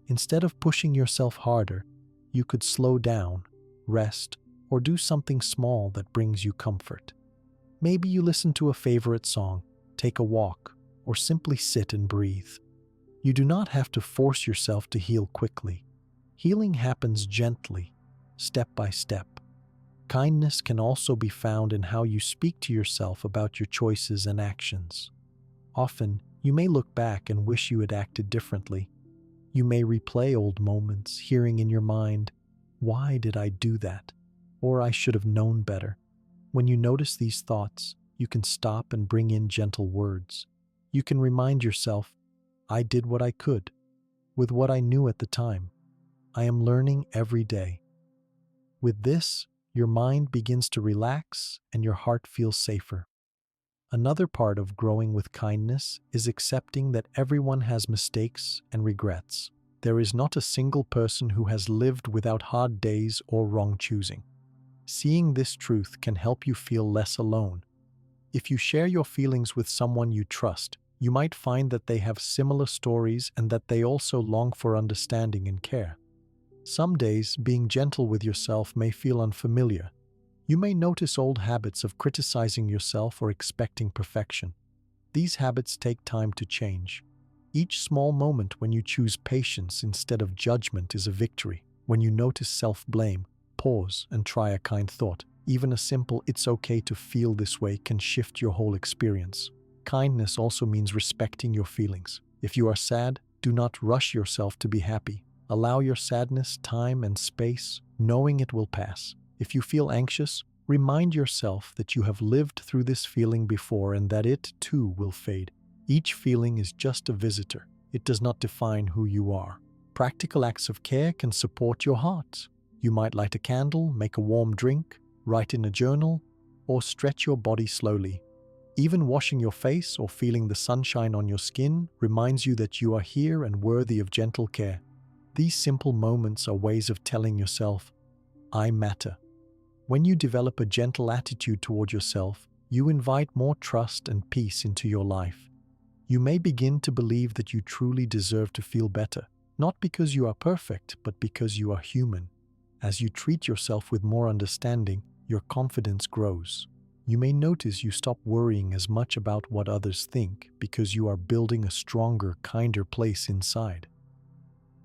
Speaker 1: Instead of pushing yourself harder, you could slow down, rest, or do something small that brings you comfort. Maybe you listen to a favorite song, take a walk, or simply sit and breathe. You do not have to force yourself to heal quickly. Healing happens gently, step by step. Kindness can also be found in how you speak to yourself about your choices and actions. Often, you may look back and wish you had acted differently. You may replay old moments, hearing in your mind, "Why did I do that?" Or "I should have known better." When you notice these thoughts, you can stop and bring in gentle words. You can remind yourself, "I did what I could, with what I knew at the time. I am learning every day." With this, your mind begins to relax and your heart feels safer. Another part of growing with kindness is accepting that everyone has mistakes and regrets. There is not a single person who has lived without hard days or wrong choosing. Seeing this truth can help you feel less alone. If you share your feelings with someone you trust, you might find that they have similar stories and that they also long for understanding and care. Some days, being gentle with yourself may feel unfamiliar. You may notice old habits of criticizing yourself or expecting perfection. These habits take time to change. Each small moment when you choose patience instead of judgment is a victory. When you notice self-blame, pause and try a kind thought. Even a simple "it's okay to feel this way" can shift your whole experience. Kindness also means respecting your feelings. If you are sad, do not rush yourself to be happy. Allow your sadness time and space, knowing it will pass. If you feel anxious, remind yourself that you have lived through this feeling before and that it, too, will fade. Each feeling is just a visitor. It does not define who you are. Practical acts of care can support your heart. You might light a candle, make a warm drink, write in a journal, or stretch your body slowly. Even washing your face or feeling the sunshine on your skin reminds you that you are here and worthy of gentle care. These simple moments are ways of telling yourself, "I matter." When you develop a gentle attitude toward yourself, you invite more trust and peace into your life. You may begin to believe that you truly deserve to feel better, not because you are perfect, but because you are human. As you treat yourself with more understanding, your confidence grows. You may notice you stop worrying as much about what others think because you are building a stronger, kinder place inside.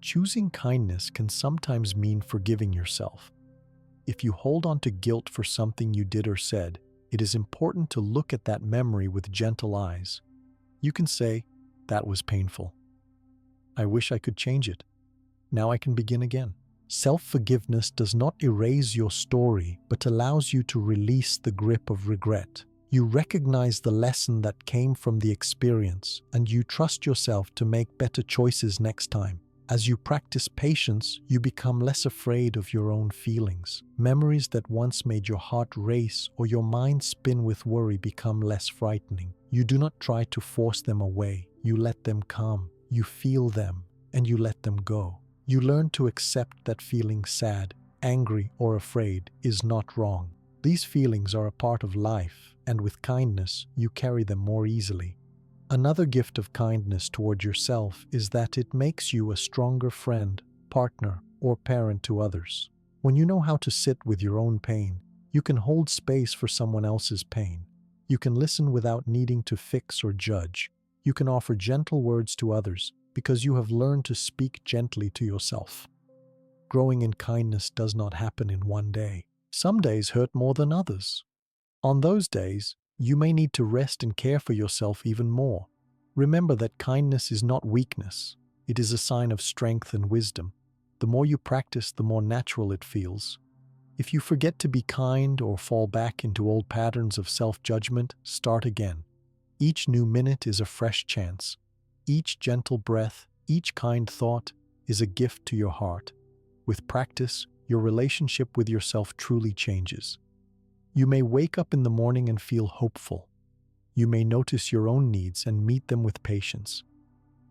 Speaker 1: Choosing kindness can sometimes mean forgiving yourself. If you hold on to guilt for something you did or said, it is important to look at that memory with gentle eyes. You can say, "That was painful. I wish I could change it. Now I can begin again." Self-forgiveness does not erase your story, but allows you to release the grip of regret. You recognize the lesson that came from the experience, and you trust yourself to make better choices next time. As you practice patience, you become less afraid of your own feelings. Memories that once made your heart race or your mind spin with worry become less frightening. You do not try to force them away. You let them come. You feel them, and you let them go. You learn to accept that feeling sad, angry, or afraid is not wrong. These feelings are a part of life, and with kindness, you carry them more easily. Another gift of kindness toward yourself is that it makes you a stronger friend, partner, or parent to others. When you know how to sit with your own pain, you can hold space for someone else's pain. You can listen without needing to fix or judge. You can offer gentle words to others because you have learned to speak gently to yourself. Growing in kindness does not happen in one day. Some days hurt more than others. On those days, you may need to rest and care for yourself even more. Remember that kindness is not weakness. It is a sign of strength and wisdom. The more you practice, the more natural it feels. If you forget to be kind or fall back into old patterns of self-judgment, start again. Each new minute is a fresh chance. Each gentle breath, each kind thought is a gift to your heart. With practice, your relationship with yourself truly changes. You may wake up in the morning and feel hopeful. You may notice your own needs and meet them with patience.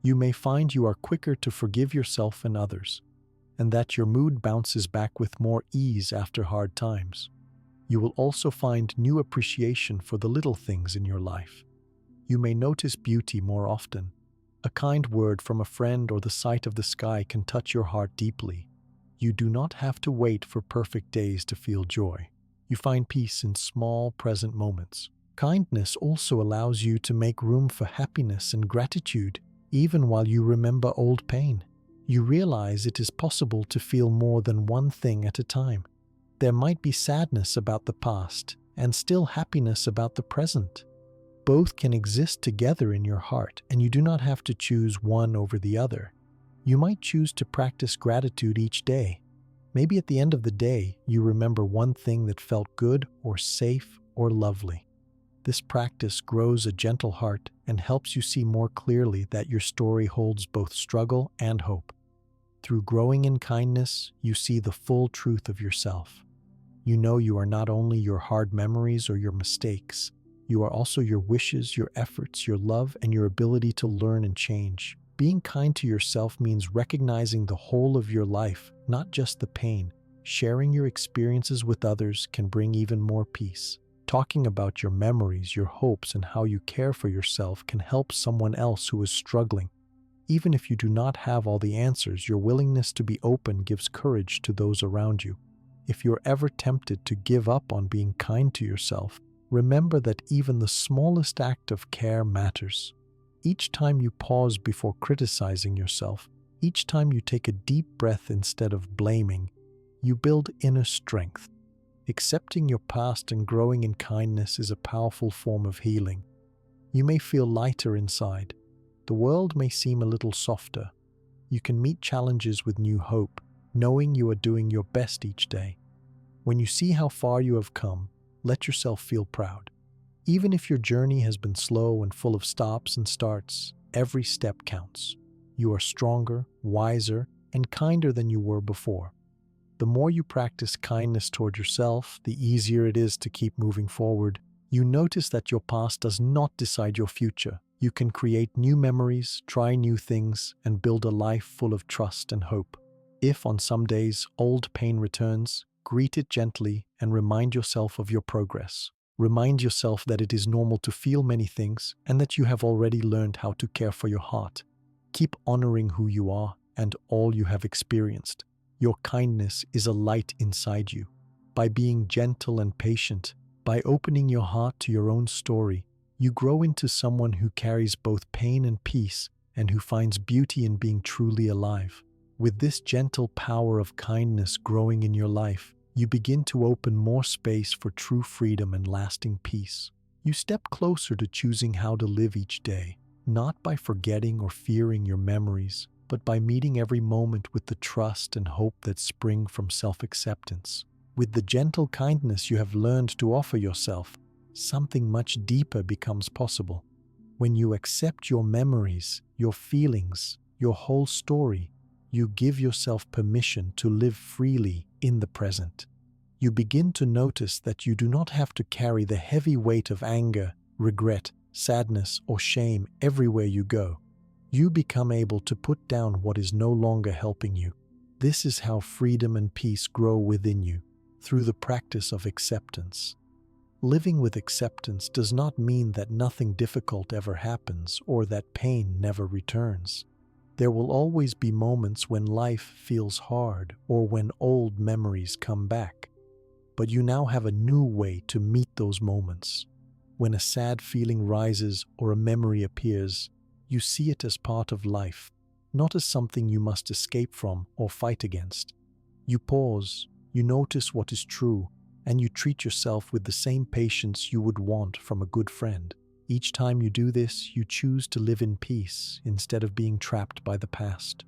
Speaker 1: You may find you are quicker to forgive yourself and others, and that your mood bounces back with more ease after hard times. You will also find new appreciation for the little things in your life. You may notice beauty more often. A kind word from a friend or the sight of the sky can touch your heart deeply. You do not have to wait for perfect days to feel joy. You find peace in small, present moments. Kindness also allows you to make room for happiness and gratitude, even while you remember old pain. You realize it is possible to feel more than one thing at a time. There might be sadness about the past and still happiness about the present. Both can exist together in your heart, and you do not have to choose one over the other. You might choose to practice gratitude each day. Maybe at the end of the day, you remember one thing that felt good or safe or lovely. This practice grows a gentle heart and helps you see more clearly that your story holds both struggle and hope. Through growing in kindness, you see the full truth of yourself. You know you are not only your hard memories or your mistakes, you are also your wishes, your efforts, your love, and your ability to learn and change. Being kind to yourself means recognizing the whole of your life, not just the pain. Sharing your experiences with others can bring even more peace. Talking about your memories, your hopes, and how you care for yourself can help someone else who is struggling. Even if you do not have all the answers, your willingness to be open gives courage to those around you. If you're ever tempted to give up on being kind to yourself, remember that even the smallest act of care matters. Each time you pause before criticizing yourself, each time you take a deep breath instead of blaming, you build inner strength. Accepting your past and growing in kindness is a powerful form of healing. You may feel lighter inside. The world may seem a little softer. You can meet challenges with new hope, knowing you are doing your best each day. When you see how far you have come, let yourself feel proud. Even if your journey has been slow and full of stops and starts, every step counts. You are stronger, wiser, and kinder than you were before. The more you practice kindness toward yourself, the easier it is to keep moving forward. You notice that your past does not decide your future. You can create new memories, try new things, and build a life full of trust and hope. If on some days old pain returns, greet it gently and remind yourself of your progress. Remind yourself that it is normal to feel many things and that you have already learned how to care for your heart. Keep honoring who you are and all you have experienced. Your kindness is a light inside you. By being gentle and patient, by opening your heart to your own story, you grow into someone who carries both pain and peace and who finds beauty in being truly alive. With this gentle power of kindness growing in your life, you begin to open more space for true freedom and lasting peace. You step closer to choosing how to live each day, not by forgetting or fearing your memories, but by meeting every moment with the trust and hope that spring from self-acceptance. With the gentle kindness you have learned to offer yourself, something much deeper becomes possible. When you accept your memories, your feelings, your whole story, you give yourself permission to live freely in the present. You begin to notice that you do not have to carry the heavy weight of anger, regret, sadness, or shame everywhere you go. You become able to put down what is no longer helping you. This is how freedom and peace grow within you, through the practice of acceptance. Living with acceptance does not mean that nothing difficult ever happens or that pain never returns. There will always be moments when life feels hard or when old memories come back. But you now have a new way to meet those moments. When a sad feeling rises or a memory appears, you see it as part of life, not as something you must escape from or fight against. You pause, you notice what is true, and you treat yourself with the same patience you would want from a good friend. Each time you do this, you choose to live in peace instead of being trapped by the past.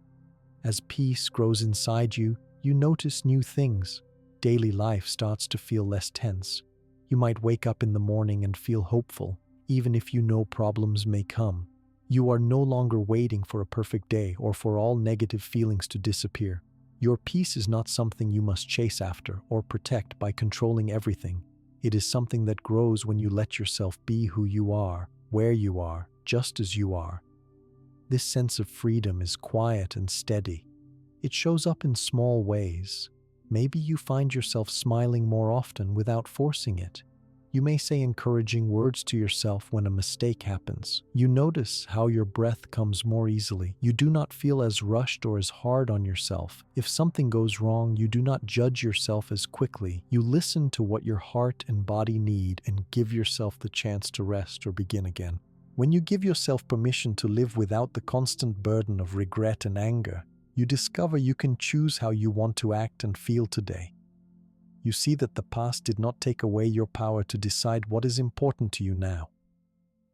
Speaker 1: As peace grows inside you, you notice new things. Daily life starts to feel less tense. You might wake up in the morning and feel hopeful, even if you know problems may come. You are no longer waiting for a perfect day or for all negative feelings to disappear. Your peace is not something you must chase after or protect by controlling everything. It is something that grows when you let yourself be who you are, where you are, just as you are. This sense of freedom is quiet and steady. It shows up in small ways. Maybe you find yourself smiling more often without forcing it. You may say encouraging words to yourself when a mistake happens. You notice how your breath comes more easily. You do not feel as rushed or as hard on yourself. If something goes wrong, you do not judge yourself as quickly. You listen to what your heart and body need and give yourself the chance to rest or begin again. When you give yourself permission to live without the constant burden of regret and anger, you discover you can choose how you want to act and feel today. You see that the past did not take away your power to decide what is important to you now.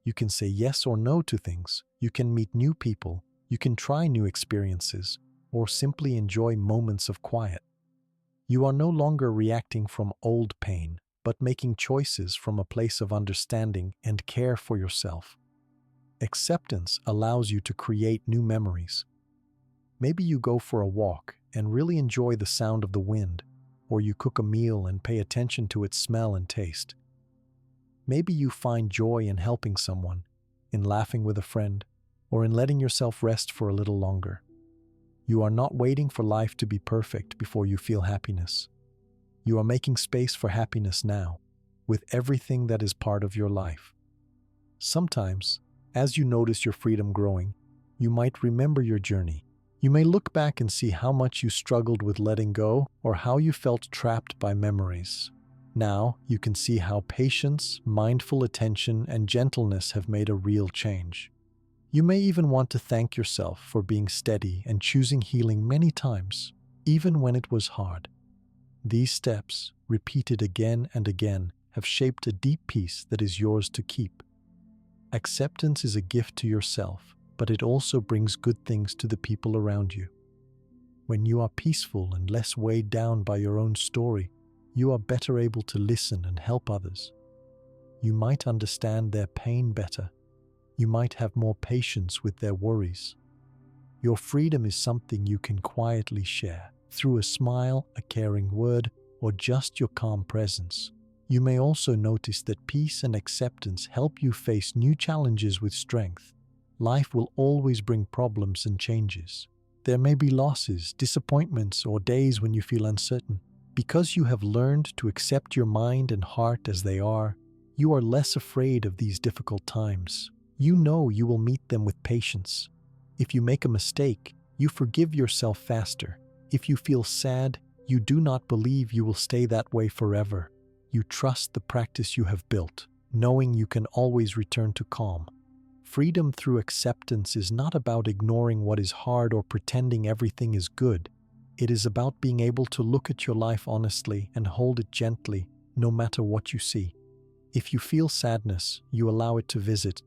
Speaker 1: You can say yes or no to things. You can meet new people. You can try new experiences, or simply enjoy moments of quiet. You are no longer reacting from old pain, but making choices from a place of understanding and care for yourself. Acceptance allows you to create new memories. Maybe you go for a walk and really enjoy the sound of the wind, or you cook a meal and pay attention to its smell and taste. Maybe you find joy in helping someone, in laughing with a friend, or in letting yourself rest for a little longer. You are not waiting for life to be perfect before you feel happiness. You are making space for happiness now, with everything that is part of your life. Sometimes, as you notice your freedom growing, you might remember your journey. You may look back and see how much you struggled with letting go or how you felt trapped by memories. Now, you can see how patience, mindful attention, and gentleness have made a real change. You may even want to thank yourself for being steady and choosing healing many times, even when it was hard. These steps, repeated again and again, have shaped a deep peace that is yours to keep. Acceptance is a gift to yourself, but it also brings good things to the people around you. When you are peaceful and less weighed down by your own story, you are better able to listen and help others. You might understand their pain better. You might have more patience with their worries. Your freedom is something you can quietly share through a smile, a caring word, or just your calm presence. You may also notice that peace and acceptance help you face new challenges with strength. Life will always bring problems and changes. There may be losses, disappointments, or days when you feel uncertain. Because you have learned to accept your mind and heart as they are, you are less afraid of these difficult times. You know you will meet them with patience. If you make a mistake, you forgive yourself faster. If you feel sad, you do not believe you will stay that way forever. You trust the practice you have built, knowing you can always return to calm. Freedom through acceptance is not about ignoring what is hard or pretending everything is good. It is about being able to look at your life honestly and hold it gently, no matter what you see. If you feel sadness, you allow it to visit.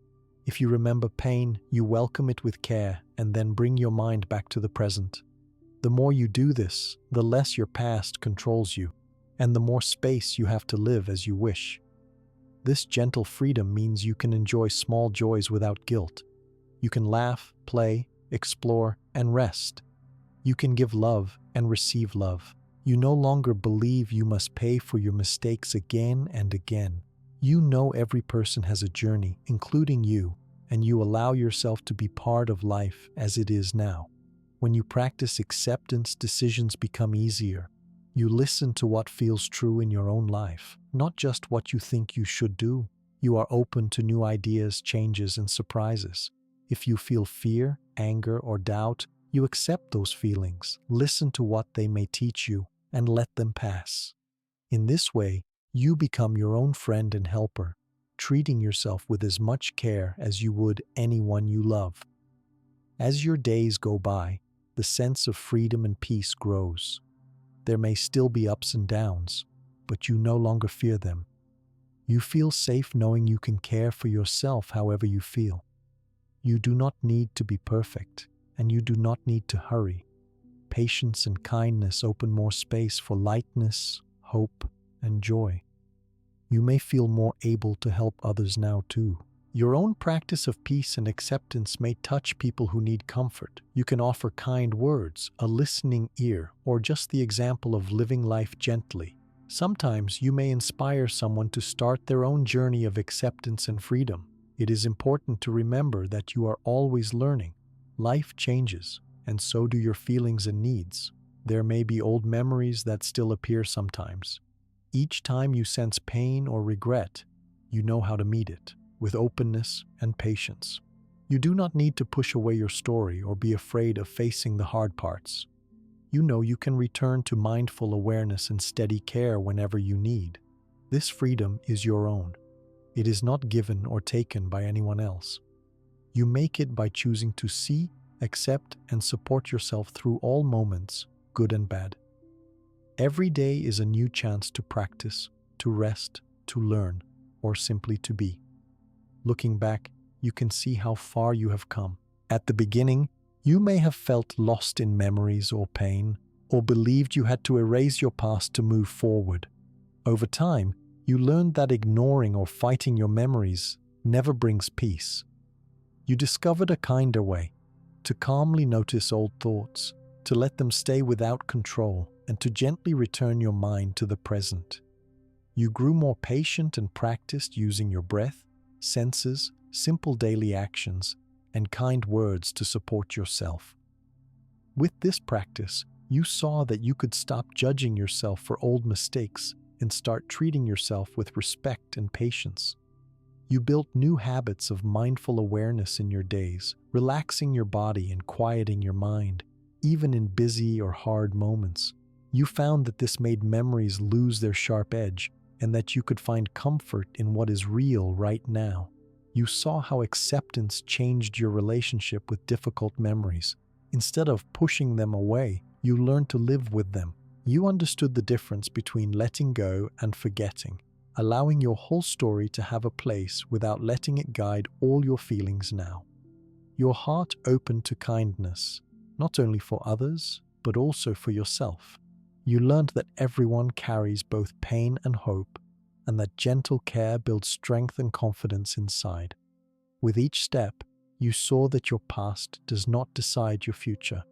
Speaker 1: If you remember pain, you welcome it with care and then bring your mind back to the present. The more you do this, the less your past controls you, and the more space you have to live as you wish. This gentle freedom means you can enjoy small joys without guilt. You can laugh, play, explore, and rest. You can give love and receive love. You no longer believe you must pay for your mistakes again and again. You know every person has a journey, including you, and you allow yourself to be part of life as it is now. When you practice acceptance, decisions become easier. You listen to what feels true in your own life, not just what you think you should do. You are open to new ideas, changes, and surprises. If you feel fear, anger, or doubt, you accept those feelings, listen to what they may teach you, and let them pass. In this way, you become your own friend and helper, treating yourself with as much care as you would anyone you love. As your days go by, the sense of freedom and peace grows. There may still be ups and downs, but you no longer fear them. You feel safe knowing you can care for yourself however you feel. You do not need to be perfect, and you do not need to hurry. Patience and kindness open more space for lightness, hope, and joy. You may feel more able to help others now too. Your own practice of peace and acceptance may touch people who need comfort. You can offer kind words, a listening ear, or just the example of living life gently. Sometimes you may inspire someone to start their own journey of acceptance and freedom. It is important to remember that you are always learning. Life changes, and so do your feelings and needs. There may be old memories that still appear sometimes. Each time you sense pain or regret, you know how to meet it with openness and patience. You do not need to push away your story or be afraid of facing the hard parts. You know you can return to mindful awareness and steady care whenever you need. This freedom is your own. It is not given or taken by anyone else. You make it by choosing to see, accept, and support yourself through all moments, good and bad. Every day is a new chance to practice, to rest, to learn, or simply to be. Looking back, you can see how far you have come. At the beginning, you may have felt lost in memories or pain, or believed you had to erase your past to move forward. Over time, you learned that ignoring or fighting your memories never brings peace. You discovered a kinder way, to calmly notice old thoughts, to let them stay without control, and to gently return your mind to the present. You grew more patient and practiced using your breath, senses, simple daily actions, and kind words to support yourself. With this practice, you saw that you could stop judging yourself for old mistakes and start treating yourself with respect and patience. You built new habits of mindful awareness in your days, relaxing your body and quieting your mind, even in busy or hard moments. You found that this made memories lose their sharp edge and that you could find comfort in what is real right now. You saw how acceptance changed your relationship with difficult memories. Instead of pushing them away, you learned to live with them. You understood the difference between letting go and forgetting, allowing your whole story to have a place without letting it guide all your feelings now. Your heart opened to kindness, not only for others, but also for yourself. You learned that everyone carries both pain and hope, and that gentle care builds strength and confidence inside. With each step, you saw that your past does not decide your future.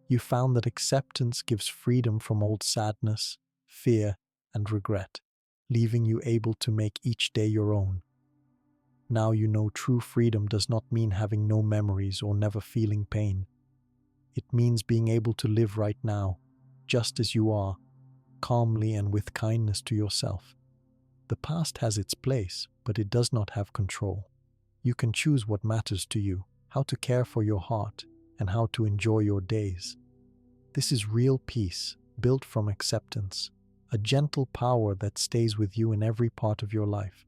Speaker 1: You found that acceptance gives freedom from old sadness, fear, and regret, leaving you able to make each day your own. Now you know true freedom does not mean having no memories or never feeling pain. It means being able to live right now, just as you are, calmly and with kindness to yourself. The past has its place, but it does not have control. You can choose what matters to you, how to care for your heart, and how to enjoy your days. This is real peace, built from acceptance, a gentle power that stays with you in every part of your life.